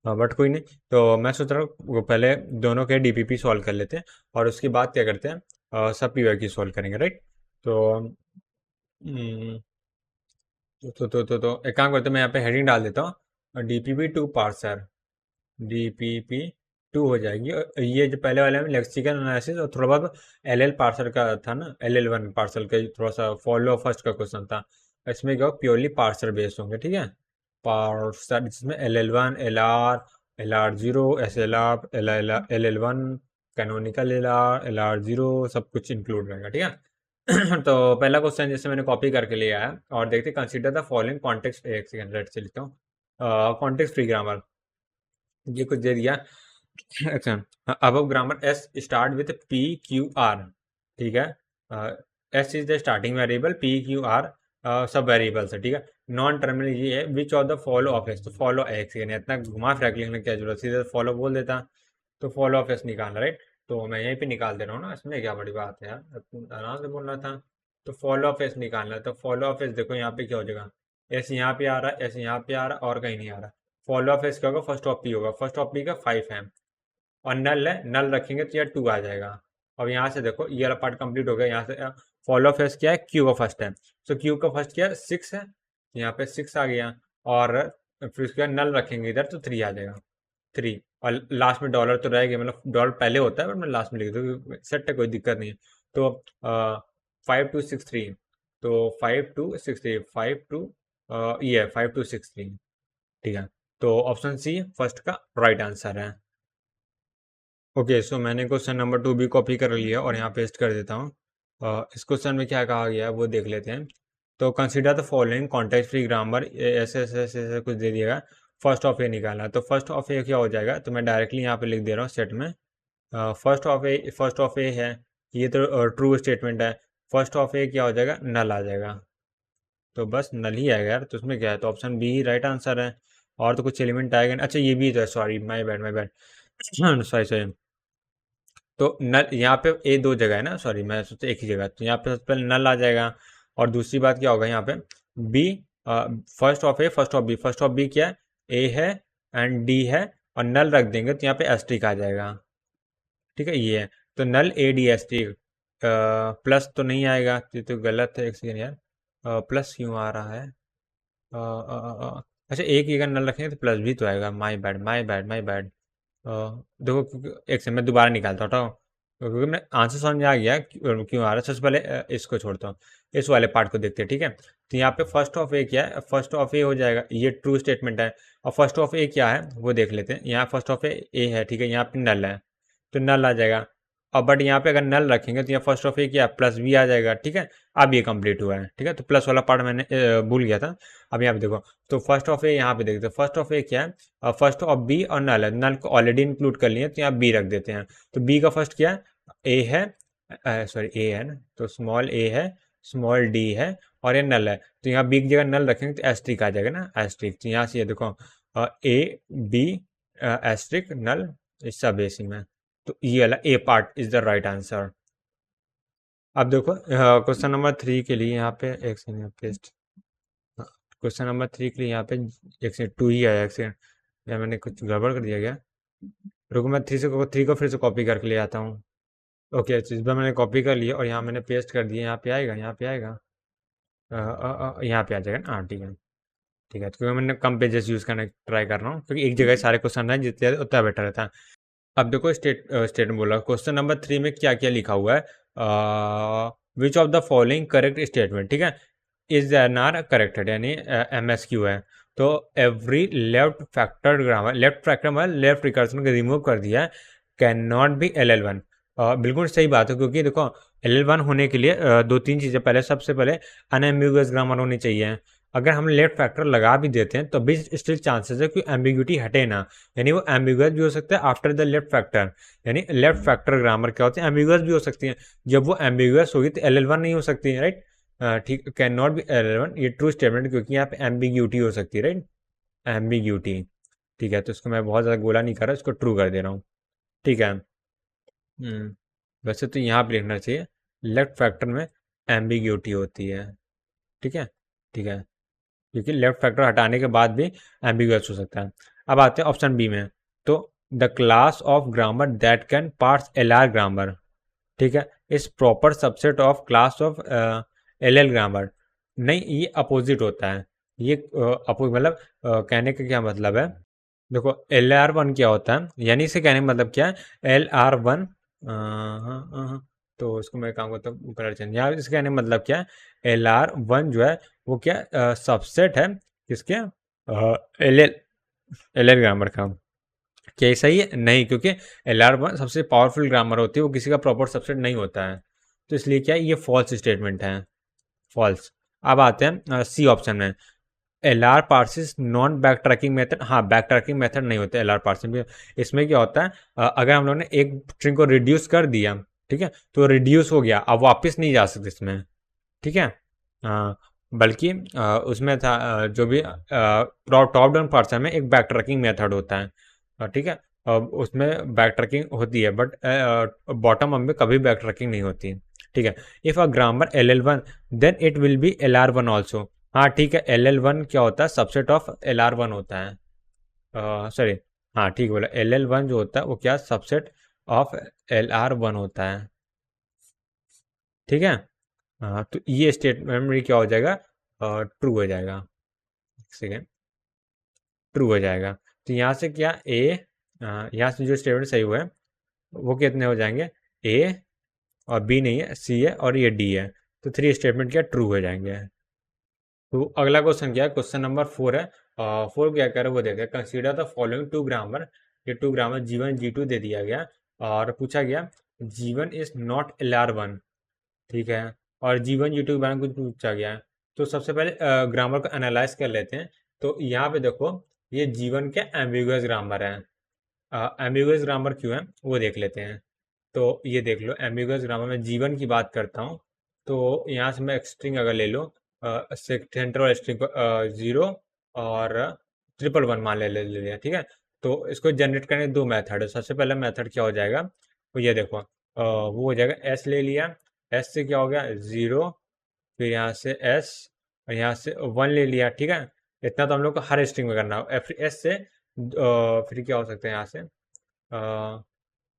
बट कोई नहीं। तो मैं सोच रहा हूँ वो पहले दोनों के डीपीपी सॉल्व कर लेते हैं, और उसके बाद क्या करते हैं, सब पीवाईक्यू सॉल्व करेंगे, राइट। तो हम्म, तो एक काम करते हैं, मैं यहाँ पे हेडिंग डाल देता हूँ, डीपीपी 2 पार्सर, डीपीपी 2 हो जाएगी, और ये जो पहले वाले में लेक्सिकल एनालिसिस और थोड़ा बहुत एलएल पार्सर का था ना, LL1 पार्सर का थोड़ा सा फॉलो फर्स्ट का क्वेश्चन था, इसमें क्या पार्सर पार्सर बेस्ड होंगे, ठीक है, पार्सर जिसमें LL1 LR0 SLR LL1 canonical LR0 सब कुछ इंक्लूड रहेगा, ठीक है। तो पहला क्वेश्चन जैसे मैंने कॉपी करके लिया है, और देखते कंसीडर द फॉलोइंग कॉन्टेक्स्ट, एक सेकंड रेड से लिखता हूँ, कॉन्टेक्स्ट फ्री ग्रामर, ये कुछ दे दिया। अच्छा, अब grammar S start with P Q R, ठीक है, S is the starting variable, P Q R सब वेरिएबल्स है, ठीक है। नॉन टर्मिनल ये है, which of the follow of S, तो फॉलो एक्स, यानी इतना घुमा फिरा के लिखने की क्या जरूरत, सीधे फॉलो बोल देता, तो फॉलो ऑफ एस निकालना, राइट। तो मैं यहीं पे निकाल दे रहा हूँ ना, इसमें क्या बड़ी बात है यार, आराम से बोलना था। तो फॉलो ऑफ एस निकालना है, तो फॉलो ऑफ एस देखो यहाँ पे क्या हो जाएगा, एस यहाँ पे आ रहा है, एस यहाँ पे आ रहा है, और कहीं नहीं आ रहा, फॉलो ऑफ एस क्या होगा, फर्स्ट ऑफ पी होगा, फर्स्ट ऑफ पी का 5 है और नल है, नल रखेंगे तो यार 2 आ जाएगा। अब यहाँ से देखो ये वाला पार्ट कंप्लीट हो गया। यहाँ से फॉलो ऑफ एस क्या है, क्यू का फर्स्ट है, तो क्यू का फर्स्ट क्या है, 6 है, यहाँ पे 6 आ गया। और फिर उसके बाद नल रखेंगे इधर तो 3 आ जाएगा, 3। और लास्ट में डॉलर तो रहेगा, मतलब डॉलर पहले होता है बट मैं लास्ट में लिख दूँ, सेट है, कोई दिक्कत नहीं है। तो 5263, तो 5263, 52 ये 5263, ठीक है। तो ऑप्शन सी फर्स्ट का राइट आंसर है। ओके, सो मैंने क्वेश्चन नंबर 2 भी कॉपी कर लिया और यहाँ पेस्ट कर देता हूँ। इस क्वेश्चन में क्या कहा गया है वो देख लेते हैं। तो consider the following context free grammar, ऐसे ऐसे ऐसे ऐसे कुछ दे दिएगा। फर्स्ट ऑफ ए निकालना, तो फर्स्ट ऑफ ए क्या हो जाएगा, तो मैं डायरेक्टली यहाँ पे लिख दे रहा हूँ सेट में। फर्स्ट ऑफ ए है, ये तो ट्रू स्टेटमेंट है। फर्स्ट ऑफ ए क्या हो जाएगा, नल आ जाएगा, तो बस नल ही आएगा यार, तो उसमें क्या है, तो ऑप्शन बी ही राइट आंसर है। और तो कुछ एलिमेंट आएगा नहीं। अच्छा ये भी तो है, sorry my bad my bad, sorry sorry. तो नल यहाँ पे ए 2 जगह है ना, सॉरी मैं सोचा एक ही जगह, तो यहाँ पे सबसे पहले नल आ जाएगा। और दूसरी बात क्या होगा यहाँ पे, B, first of A first of B, first of B क्या है, ए है एंड डी है, और नल रख देंगे तो यहाँ पे एस्ट्रिक आ जाएगा, ठीक है ये है। तो नल ए डी एस्ट्रिक, प्लस तो नहीं आएगा, ये तो गलत है, एक सेकेंड यार, प्लस क्यों आ रहा है, अच्छा एक ही अगर नल रखेंगे तो प्लस भी तो आएगा, my bad my bad my bad. देखो एक से मैं दोबारा निकालता हूँ, हटाओ, क्योंकि मैं आंसर समझ में आ गया क्यों आ रहा है। सबसे पहले इसको छोड़ता हूँ, इस वाले पार्ट को देखते हैं, ठीक है। तो यहाँ पे फर्स्ट ऑफ ए क्या है, फर्स्ट ऑफ ए हो जाएगा, ये ट्रू स्टेटमेंट है। और फर्स्ट ऑफ ए क्या है वो देख लेते हैं। यहाँ फर्स्ट ऑफ ए है, ठीक है, यहाँ पे नल है तो नल आ जाएगा। अब बट यहाँ पे अगर नल रखेंगे तो यहाँ फर्स्ट ऑफ ए क्या प्लस बी आ जाएगा, ठीक है। अब ये कंप्लीट हुआ है, ठीक है, तो प्लस वाला पार्ट मैंने भूल गया था। अब यहाँ पे देखो, तो फर्स्ट ऑफ ए यहाँ पे देखते हैं, फर्स्ट ऑफ ए क्या है, फर्स्ट ऑफ बी और नल है, नल को ऑलरेडी इंक्लूड कर लिए तो यहाँ बी रख देते हैं। तो बी का फर्स्ट क्या है, ए है, सॉरी ए है ना, तो स्मॉल ए है, स्मॉल डी है, और ये नल है, तो यहाँ बी की जगह नल रखेंगे तो एस्ट्रिक आ जाएगा ना, एस्ट्रिक। तो यहाँ से ये देखो ए बी एस्ट्रिक नल, इस सब इसी में, तो ये वाला A part is the right answer. अब देखो क्वेश्चन नंबर 3 के लिए यहाँ पे एक सेकंड पेस्ट, क्वेश्चन नंबर 3 के लिए यहाँ पे एक सेकंड 2 ही आया, एक सेकंड या मैंने कुछ गड़बड़ कर दिया क्या, रुको मैं 3 को फिर से कॉपी करके ले आता हूँ। ओके, तो इस बार मैंने कॉपी कर लिया और यहाँ मैंने पेस्ट कर दिया, यहाँ पे आएगा, यहाँ पे आएगा, यहाँ पे आ जाएगा ना, हाँ ठीक है ठीक है। तो क्योंकि मैंने कम पेजेस यूज़ करने ट्राई कर रहा हूँ, क्योंकि एक जगह सारे क्वेश्चन हैं, जितने उतना बेटर रहता है। अब देखो स्टेटमेंट बोला, क्वेश्चन नंबर 3 में क्या क्या लिखा हुआ है, which of the following correct statement, ठीक है, इज एन आर करेक्टेड, यानी एम एस क्यू है। तो every left factor grammar, left factor मतलब लेफ्ट रिकर्सन को रिमूव कर दिया है, कैन नॉट बी LL1। बिल्कुल सही बात है, क्योंकि देखो LL1 होने के लिए दो तीन चीज़ें, पहले सबसे पहले अनएम्बिगुअस ग्रामर होनी चाहिए। अगर हम लेफ्ट फैक्टर लगा भी देते हैं तो भी स्टिल चांसेस है कि एम्बिग्यूटी हटे ना, यानी वो एम्बिगुअस भी हो सकता है आफ्टर द लेफ्ट फैक्टर। यानी लेफ्ट फैक्टर ग्रामर क्या होते हैं, एम्बिगुअस भी हो सकती है। जब वो एम्बिगुअस होगी तो LL1 नहीं हो सकती है, राइट, ठीक, कैन नॉट बी LL1, ये ट्रू स्टेटमेंट, क्योंकि यहाँ पे एम्बिग्यूटी हो सकती है, राइट, एम्बिग्यूटी, ठीक है। तो इसको मैं बहुत ज़्यादा गोला नहीं कर रहा, इसको ट्रू कर दे रहा हूँ, ठीक है। वैसे तो यहाँ पे लिखना चाहिए लेफ्ट फैक्टर में एम्बिग्यूटी होती है, ठीक है ठीक है, क्योंकि लेफ्ट फैक्टर हटाने के बाद भी एम्बिगुअस हो सकता है। अब आते हैं ऑप्शन बी में, तो the class of grammar that can parse LR grammar, ठीक है, is proper subset of class of LL grammar. नहीं, ये अपोजिट होता है, ये मतलब कहने का क्या मतलब है, देखो LR1 क्या होता है, यानी इसे कहने का मतलब क्या है, LR1, तो इसको मैं काम करता हूँ कलर चेंज, यहाँ इसके कहने का मतलब क्या है, LR1 जो है वो क्या सबसेट है किसके, LL ग्रामर का। क्या ये सही है, नहीं, क्योंकि LR1 सबसे पावरफुल ग्रामर होती है, वो किसी का प्रॉपर सबसेट नहीं होता है, तो इसलिए क्या है, ये फॉल्स स्टेटमेंट है, फॉल्स। अब आते हैं सी ऑप्शन में, LR Parsis non back tracking method, हाँ बैक ट्रैकिंग मेथड नहीं होते LR पार्सिस में। इसमें क्या होता है, अगर हम लोगों ने एक स्ट्रिंग को रिड्यूस कर दिया, ठीक है, तो रिड्यूस हो गया, अब वापस नहीं जा सकते इसमें, ठीक है। बल्कि उसमें था जो भी टॉप डाउन पार्सन में एक बैक ट्रैकिंग मेथड होता है, ठीक है, उसमें बैक ट्रैकिंग होती है, बट बॉटम अप में कभी बैक ट्रैकिंग नहीं होती, ठीक है। If a grammar LL1 then it will be LR1 also, हाँ ठीक है, LL1 क्या होता है, सबसेट ऑफ LR1 होता है, सॉरी, हाँ ठीक बोला, LL1 जो होता है वो क्या, सबसेट ऑफ LR1 होता है, ठीक है। हाँ, तो ये स्टेटमेंट में क्या हो जाएगा, ट्रू हो जाएगा, एक सेकेंड, ट्रू हो जाएगा। तो यहाँ से क्या ए, यहाँ से जो स्टेटमेंट सही हुआ है वो कितने हो जाएंगे, ए और बी नहीं है, सी है और ये डी है, तो थ्री स्टेटमेंट क्या ट्रू हो जाएंगे। तो अगला क्वेश्चन क्या है, क्वेश्चन नंबर 4 है। 4 क्या कह रहे हैं वो देखें, consider the following two grammar, ये टू ग्रामर G1 G2 दे दिया गया और पूछा गया G1 इज नॉट LR1, ठीक है, और G1 G2 के बारे में कुछ पूछा गया है। तो सबसे पहले ग्रामर को एनालाइज कर लेते हैं। तो यहाँ पे देखो, ये G1 के एम्बिगुअस ग्रामर है। एम्बिगुअस ग्रामर क्यों है वो देख लेते हैं। तो ये देख लो, एम्बिगुअस ग्रामर में G1 की बात करता हूँ, तो यहाँ से मैं एक स्ट्रिंग अगर ले लो, सेंटर वाला स्ट्रिंग को 0 और 111 मान ले लिया, ठीक है। तो इसको जनरेट करने के दो मेथड है। सबसे पहला मेथड क्या हो जाएगा, वो ये देखो, वो हो जाएगा एस ले लिया, एस से क्या हो गया 0, फिर यहाँ से एस और यहाँ से 1 ले लिया, ठीक है। इतना तो हम लोग को हर स्ट्रिंग में करना हो। फिर एस से फिर क्या हो सकता है, यहाँ से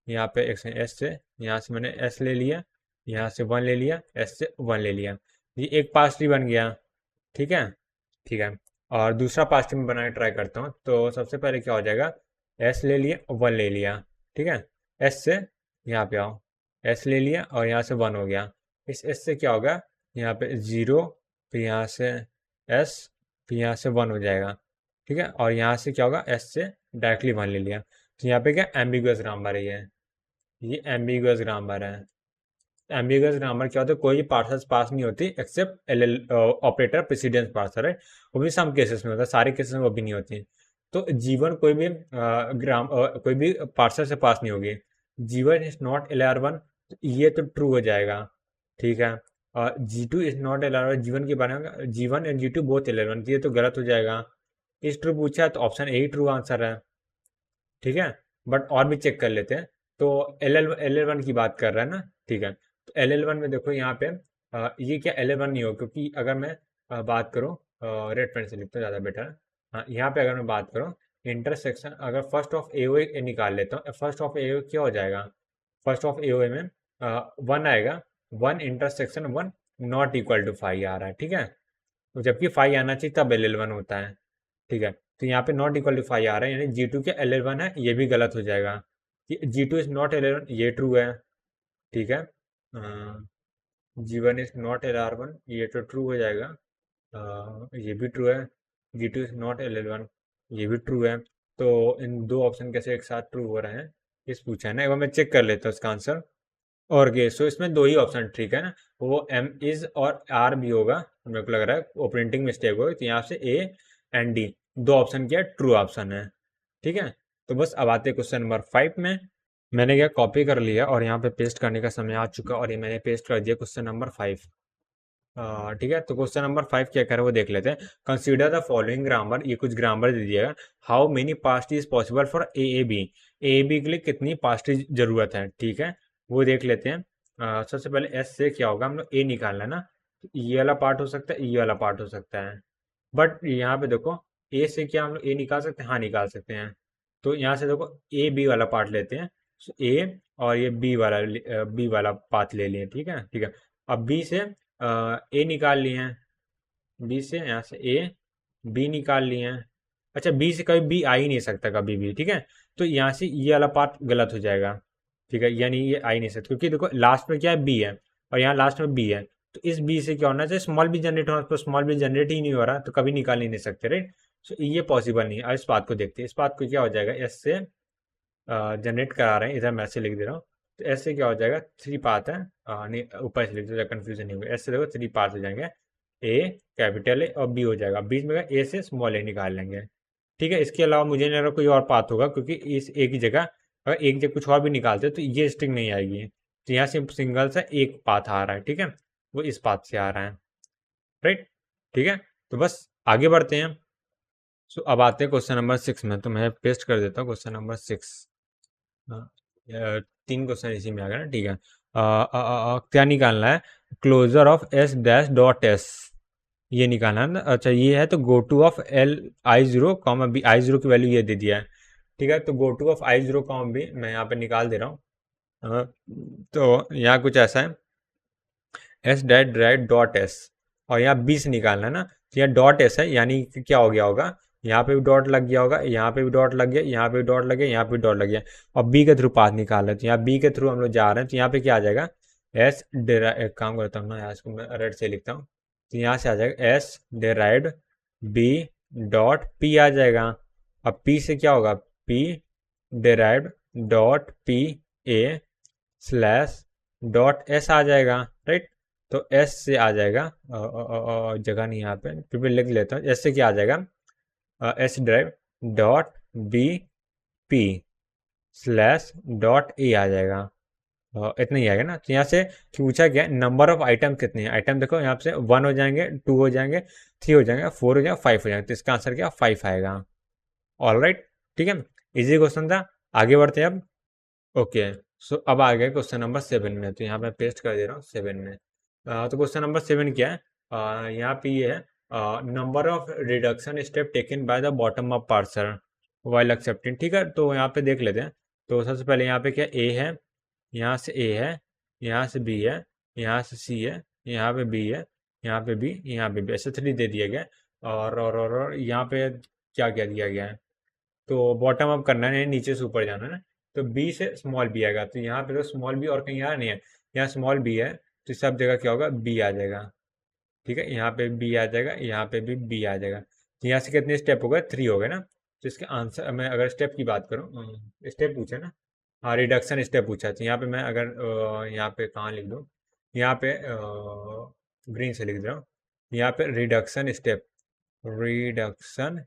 यहाँ पे एक एस से, यहाँ से मैंने एस ले लिया, यहाँ से 1 ले लिया, एस से 1 ले लिया, ये एक पास ट्री बन गया, ठीक है। ठीक है, और दूसरा पास ट्री में बनाने ट्राई करता हूँ। तो सबसे पहले क्या हो जाएगा, एस ले लिया 1 ले लिया, ठीक है। एस से यहाँ पे आओ, एस ले लिया और यहाँ से 1 हो गया। इस एस से क्या होगा, यहाँ पे 0, फिर यहाँ से एस, फिर यहाँ से 1 हो जाएगा, ठीक है। और यहाँ से क्या होगा, एस से डायरेक्टली 1 ले लिया। तो यहाँ पे क्या एम्बिगुअस ग्रामर है, ये एम्बिगुअस ग्रामर है। एम्बिगुअस ग्रामर क्या होता है, कोई पार्सर्स पास नहीं होती except L operator precedence parser है, वो भी सम केसेस में होता है, सारे केसेस में वो भी नहीं होती। तो जीवन कोई भी कोई भी पार्सर से पास नहीं होगी। जीवन इज नॉट LR1, तो ये तो ट्रू हो जाएगा, ठीक है। और G2 इज नॉट LR1, जीवन के बारे में G1 and G2 both LR1, ये तो गलत हो जाएगा। इस ट्रू पूछा है तो option A he true answer है, ठीक है। बट और भी चेक कर लेते हैं। तो LL1 की बात कर रहा है ना, ठीक है। तो LL1 में देखो यहाँ पे ये क्या LL1 नहीं हो, क्योंकि अगर मैं बात करूँ, रेड पेन से लिखता हूँ ज़्यादा बेटर। हाँ, यहाँ पे अगर मैं बात करूँ इंटरसेक्शन, अगर फर्स्ट ऑफ AOA निकाल लेता हूँ, फर्स्ट ऑफ AOA क्या हो जाएगा, फर्स्ट ऑफ AOA में 1 आएगा, 1 इंटरसेक्शन 1 नॉट इक्वल टू 5 आ रहा है, ठीक है। तो जबकि 5 आना चाहिए तब LL1 होता है, ठीक है। तो यहाँ पे नॉट इक्वल टू 5 आ रहा है, यानी G2 के LL1 है, ये भी गलत हो जाएगा। G2 इज नॉट LL1, ये ट्रू है, ठीक है। G1 इज नॉट LR1, ये तो ट्रू हो जाएगा, ये भी ट्रू है। G2 इज नॉट LL1, ये भी ट्रू है। तो इन दो ऑप्शन कैसे एक साथ ट्रू हो रहे हैं, इस पूछा है ना, एक बार मैं चेक कर लेता हूँ इसका आंसर। और के सो इसमें दो ही ऑप्शन ठीक है ना, वो एम इज और आर भी होगा, मेरे को लग रहा है वो प्रिंटिंग मिस्टेक होगी। तो यहाँ से ए एंड डी दो ऑप्शन क्या ट्रू ऑप्शन है, ठीक है। तो बस अब आते हैं क्वेश्चन नंबर 5 में। मैंने क्या कॉपी कर लिया और यहाँ पे पेस्ट करने का समय आ चुका और ये मैंने पेस्ट कर दिया क्वेश्चन नंबर 5, ठीक है। तो क्वेश्चन नंबर 5 क्या कर रहे हैं वो देख लेते हैं। कंसीडर द फॉलोइंग ग्रामर, ये कुछ ग्रामर दे दिएगा। हाउ मेनी पास्ट is possible for A B के लिए कितनी पास्ट जरूरत है, ठीक है, वो देख लेते हैं। सबसे पहले एस से क्या होगा, हम लोग ए निकालना है ना, तो ये वाला पार्ट हो सकता है, ये वाला पार्ट हो सकता है। बट यहाँ पे देखो, ए से क्या हम लोग ए निकाल सकते हैं, हाँ निकाल सकते हैं। तो यहाँ से देखो ए बी वाला पार्ट लेते हैं, ए और ये बी वाला पाथ ले लिए, ठीक है, ठीक है। अब बी से ए निकाल लिए हैं, बी से यहाँ से ए बी निकाल लिए हैं। अच्छा, बी से कभी बी आ ही नहीं सकता कभी भी, ठीक है। तो यहाँ से ये वाला पार्ट गलत हो जाएगा, ठीक है, यानी ये आ ही नहीं सकता, क्योंकि देखो लास्ट में क्या है बी है और यहाँ लास्ट में बी है। तो इस बी से क्या होना चाहिए, स्मॉल बी जनरेट होना, तो स्मॉल बी जनरेट ही नहीं हो रहा, तो कभी निकाल ही नहीं सकते, राइट। सो ये पॉसिबल नहीं है। अब इस बात को देखते हैं, इस बात को क्या हो जाएगा, एस से जनरेट करा रहे हैं, इधर मैसेज लिख दे रहा हूँ। तो ऐसे क्या हो जाएगा, 3 पार्ट है, नहीं ऊपर से लिख दो, कन्फ्यूजन नहीं होगा। ऐसे देखो 3 पार्ट हो जाएंगे, ए कैपिटल ए और बी हो जाएगा, बीच में ए से स्मॉल ए निकाल लेंगे, ठीक है। इसके अलावा मुझे नहीं लग रहा कोई और पाथ होगा, क्योंकि इस एक ही जगह अगर एक जगह कुछ और भी निकालते तो ये स्ट्रिंग नहीं आएगी। तो यहाँ से सिंगल सा एक पाथ आ रहा है, ठीक है, वो इस पाथ से आ रहा है, राइट, ठीक है। तो बस आगे बढ़ते हैं। सो अब आते हैं क्वेश्चन नंबर 6 में। तो मैं पेस्ट कर देता हूँ क्वेश्चन नंबर 6। हाँ, 3 क्वेश्चन इसी में आ गया ना, ठीक है। क्या निकालना है, closure of S dash dot S, ये निकालना है ना। अच्छा ये है तो go to of L I zero comma B, I zero की वैल्यू ये दे दिया है। ठीक है, तो go to of I zero comma B मैं यहाँ पे निकाल दे रहा हूँ। तो यहाँ कुछ ऐसा है, S that that dot S, और यहाँ बी से निकालना है ना। तो यहाँ डॉट एस है, यानी कि क्या हो गया होगा, यहाँ पे भी डॉट लग गया होगा, यहाँ पे भी डॉट लग गया, यहाँ पे भी डॉट लग गया, यहाँ पे भी डॉट लग गया, और बी के थ्रू पाथ निकाल रहे हैं। तो यहाँ बी के थ्रू हम लोग जा रहे हैं, तो यहाँ पे क्या आ जाएगा, एस डेरा, एक काम करता हूँ ना यार, इसको मैं रेड से लिखता हूँ। तो यहाँ से आ जाएगा S derive B dot P आ जाएगा। अब पी से क्या होगा, P derive dot P A slash dot S आ जाएगा, राइट। तो एस से आ जाएगा, जगह नहीं यहाँ पे, फिर भी लिख लेता हूँ। एस से क्या आ जाएगा, S derive dot B P slash dot A आ जाएगा। इतना ही आएगा ना। तो यहाँ से पूछा गया नंबर ऑफ आइटम कितने हैं। आइटम देखो यहाँ से 1 हो जाएंगे, 2 हो जाएंगे, 3 हो जाएंगे, 4 हो जाएंगे, 5 हो जाएंगे। तो इसका आंसर क्या, 5 आएगा। ऑल राइट, ठीक है, इजी क्वेश्चन था। आगे बढ़ते हैं अब। ओके, सो अब आ गए क्वेश्चन नंबर 7 में। तो यहाँ पे पेस्ट कर दे रहा हूँ 7 में। तो क्वेश्चन नंबर 7 क्या है, यहाँ पे ये है, number of reduction step taken by the bottom up parser while accepting. ठीक है, तो यहाँ पे देख लेते हैं। तो सबसे पहले यहाँ पे क्या ए है, यहाँ से ए है, यहाँ से बी है, यहाँ से सी है, यहाँ पे बी है, यहाँ पे बी, यहाँ पे बी, ऐसे 3 दे दिया गया। और यहाँ पे क्या क्या दिया गया है, तो बॉटम अप करना है, नीचे से ऊपर जाना है ना। तो बी से स्मॉल बी आएगा, तो यहाँ पे तो स्मॉल बी और कहीं आ नहीं है, यहाँ स्मॉल बी है, तो सब जगह क्या होगा, बी आ जाएगा। ठीक है, यहाँ पे बी आ जाएगा, यहाँ पे भी बी आ जाएगा। तो यहाँ से कितने स्टेप हो गए, 3 हो गए ना। तो इसके आंसर, मैं अगर स्टेप की बात करूँ, स्टेप पूछे ना, हाँ रिडक्शन स्टेप पूछा। तो यहाँ पे मैं अगर यहाँ पे कहाँ लिख दूँ, यहाँ पे ग्रीन से लिख दे रहा हूँ। यहाँ पे रिडक्शन स्टेप, रिडक्शन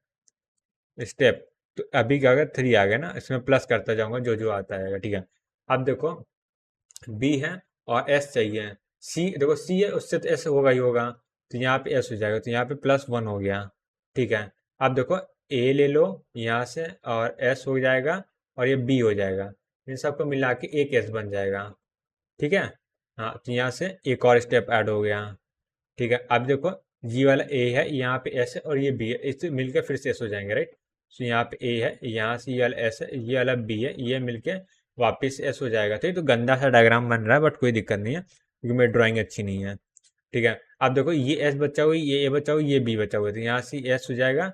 स्टेप, तो अभी क्या, अगर 3 आ गया ना, इसमें प्लस करता जाऊंगा जो जो आता है, ठीक है। अब देखो बी है और एस चाहिए, सी देखो सी है, उससे तो एस होगा ही होगा, तो यहाँ पे एस हो जाएगा, तो यहाँ पे +1 हो गया। ठीक है, अब देखो ए ले लो यहाँ से, और एस हो जाएगा, और ये बी हो जाएगा, इन सबको मिला के एक एस बन जाएगा। ठीक है, हाँ, तो यहाँ से एक और स्टेप ऐड हो गया। ठीक है, अब देखो जी वाला ए है, यहाँ पे एस है, और ये बी है, इससे मिलकर फिर से एस हो जाएंगे, राइट। तो यहाँ पे ए है, यहाँ से ये वाला एस है, ये वाला बी है, ये मिलके वापस एस हो जाएगा। ठीक है, तो गंदा सा डायग्राम बन रहा है, बट कोई दिक्कत नहीं है, क्योंकि मेरी ड्राइंग अच्छी नहीं है। ठीक है, अब देखो ये एस बचा हुआ, ये ए बचा हुआ, ये बी बचा हुआ, तो यहाँ से एस हो जाएगा,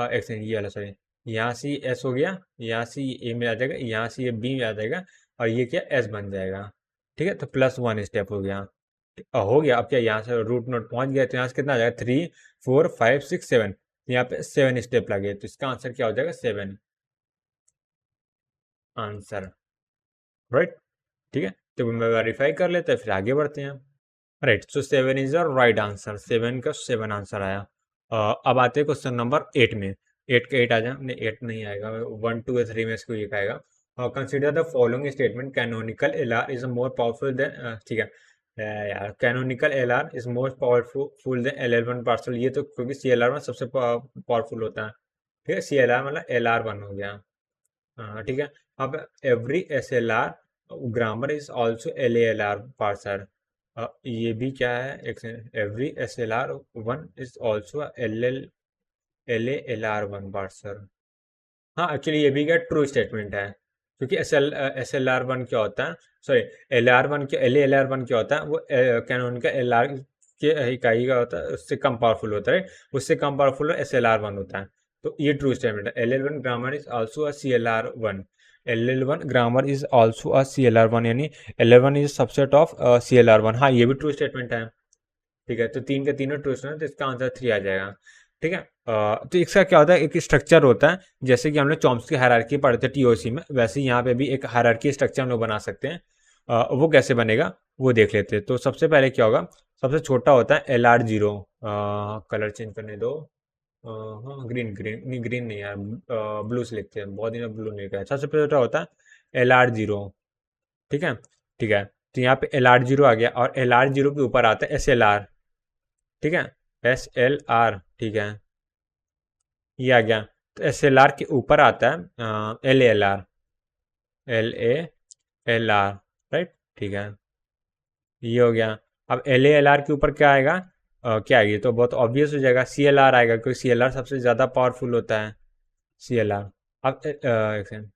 एक सेकंड, ये वाला सॉरी, यहाँ से एस हो गया, यहाँ से ये ए में आ जाएगा, यहाँ से ये बी में आ जाएगा, और ये क्या एस बन जाएगा। ठीक है, तो +1 स्टेप हो गया। हो गया। अब क्या, यहाँ से रूट नोट पहुंच गया, तो यहाँ से कितना आ जाएगा, 3 4 5 6 7, यहाँ पे 7 स्टेप लगे, तो इसका आंसर क्या हो जाएगा, 7 आंसर, राइट। ठीक है, तो मैं वेरीफाई कर लेते हैं, फिर आगे बढ़ते हैं। Right, so 7 is the right answer, 7 का 7 आंसर आया। अब आते हैं क्वेश्चन नंबर 8 में। 8 का 8 आ जाए, नहीं 8 नहीं आएगा, 1 2 3 में इसको एक आएगा। Consider the following statement, canonical L R is more powerful than, ठीक है यार, canonical L R is more powerful than L L one parcel, ये तो क्योंकि सी एल आर वन सबसे पावरफुल होता है। ठीक है, सी एल आर मतलब एल आर वन हो गया। हाँ ठीक है, अब every S L are grammar is also L L R parser, ये भी क्या है, एक every S L R one is also L R one parser. हाँ एक्चुअली ये भी क्या ट्रू स्टेटमेंट है, क्योंकि एस एल आर वन क्या होता है, सॉरी एल आर वन क्या, एल आर वन क्या होता है, वो कैनोन का एल आर के इकाई का होता है, उससे कम पावरफुल होता है, उससे कम powerful S L R one होता है। तो ये ट्रू स्टेटमेंट है, L L one grammar is also a C L R one, L L one grammar is also a C L R one, यानी L L one is subset of C L R one. हाँ ये भी true statement है। ठीक है, तो 3 के तीनों ट्रू स्टेटमेंट, तो इसका आंसर 3 आ जाएगा। ठीक है, तो इसका क्या होता है, एक स्ट्रक्चर होता है, जैसे कि हमने चॉम्स्की हायरार्की पढ़े थे टीओसी में, वैसे यहाँ पे भी एक हायरार्की स्ट्रक्चर हम लोग बना सकते हैं। वो कैसे बनेगा वो देख लेते हैं। तो सबसे पहले क्या होगा, सबसे छोटा होता है L R zero, colour change करने दो, हाँ ग्रीन, ग्रीन नहीं, ग्रीन नहीं यार, ब्लू से लिखते हैं, बहुत दिन में ब्लू नहीं लिखा है। सबसे छोटा होता है एल आर जीरो। ठीक है, ठीक है, तो यहाँ पे एल आर जीरो आ गया, और एल आर जीरो के ऊपर आता है एस एल आर। ठीक है, एस एल आर, ठीक है, ये आ गया। तो एस एल आर के ऊपर आता है L L R, L A L R, right. ठीक है, ये हो गया। अब एल ए एल आर के ऊपर क्या आएगा, क्या है, ये तो बहुत ऑब्वियस हो जाएगा, सी एल आर आएगा, क्योंकि सी एल आर सबसे ज़्यादा पावरफुल होता है। C L R. अब एक सेकंड।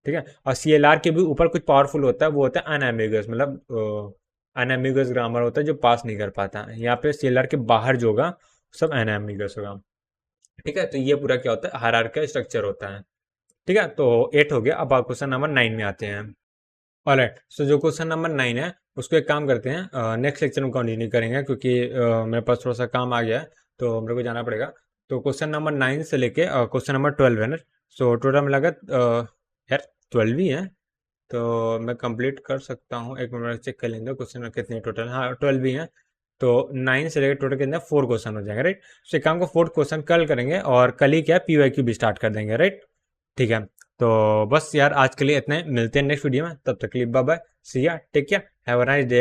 ठीक है, और सी एल आर के भी ऊपर कुछ पावरफुल होता है, वो होता है अनएम्बिगुअस, मतलब अनएम्बिगुअस ग्रामर होता है जो पास नहीं कर पाता। यहाँ पे सी एल आर के बाहर जो होगा सब अनएम्बिगुअस होगा। ठीक है, तो ये पूरा क्या होता है, हायरार्की का स्ट्रक्चर होता है। ठीक है, तो 8 हो गया। अब आप क्वेश्चन नंबर 9 में आते हैं। ऑलराइट, सो जो क्वेश्चन नंबर 9 है उसको एक काम करते हैं, नेक्स्ट लेक्चर में कंटिन्यू करेंगे, क्योंकि मेरे पास थोड़ा सा काम आ गया है तो मेरे को जाना पड़ेगा। तो क्वेश्चन नंबर 9 से लेके क्वेश्चन नंबर 12 है ना, सो टोटल मिला कर यार 12 ही है, तो मैं कंप्लीट कर सकता हूँ। एक मिनट चेक कर लेंगे क्वेश्चन कितने टोटल, हाँ 12 भी हैं। तो 9 से लेकर टोटल कितने 4 क्वेश्चन हो जाएंगे, राइट। सो एक काम को 4th क्वेश्चन कल करेंगे और कल ही क्या पी वाई क्यू भी स्टार्ट कर देंगे, राइट। ठीक है, तो बस यार आज के लिए इतने, मिलते हैं नेक्स्ट वीडियो में, तब तक के लिए bye bye, see ya, take care, have a nice day.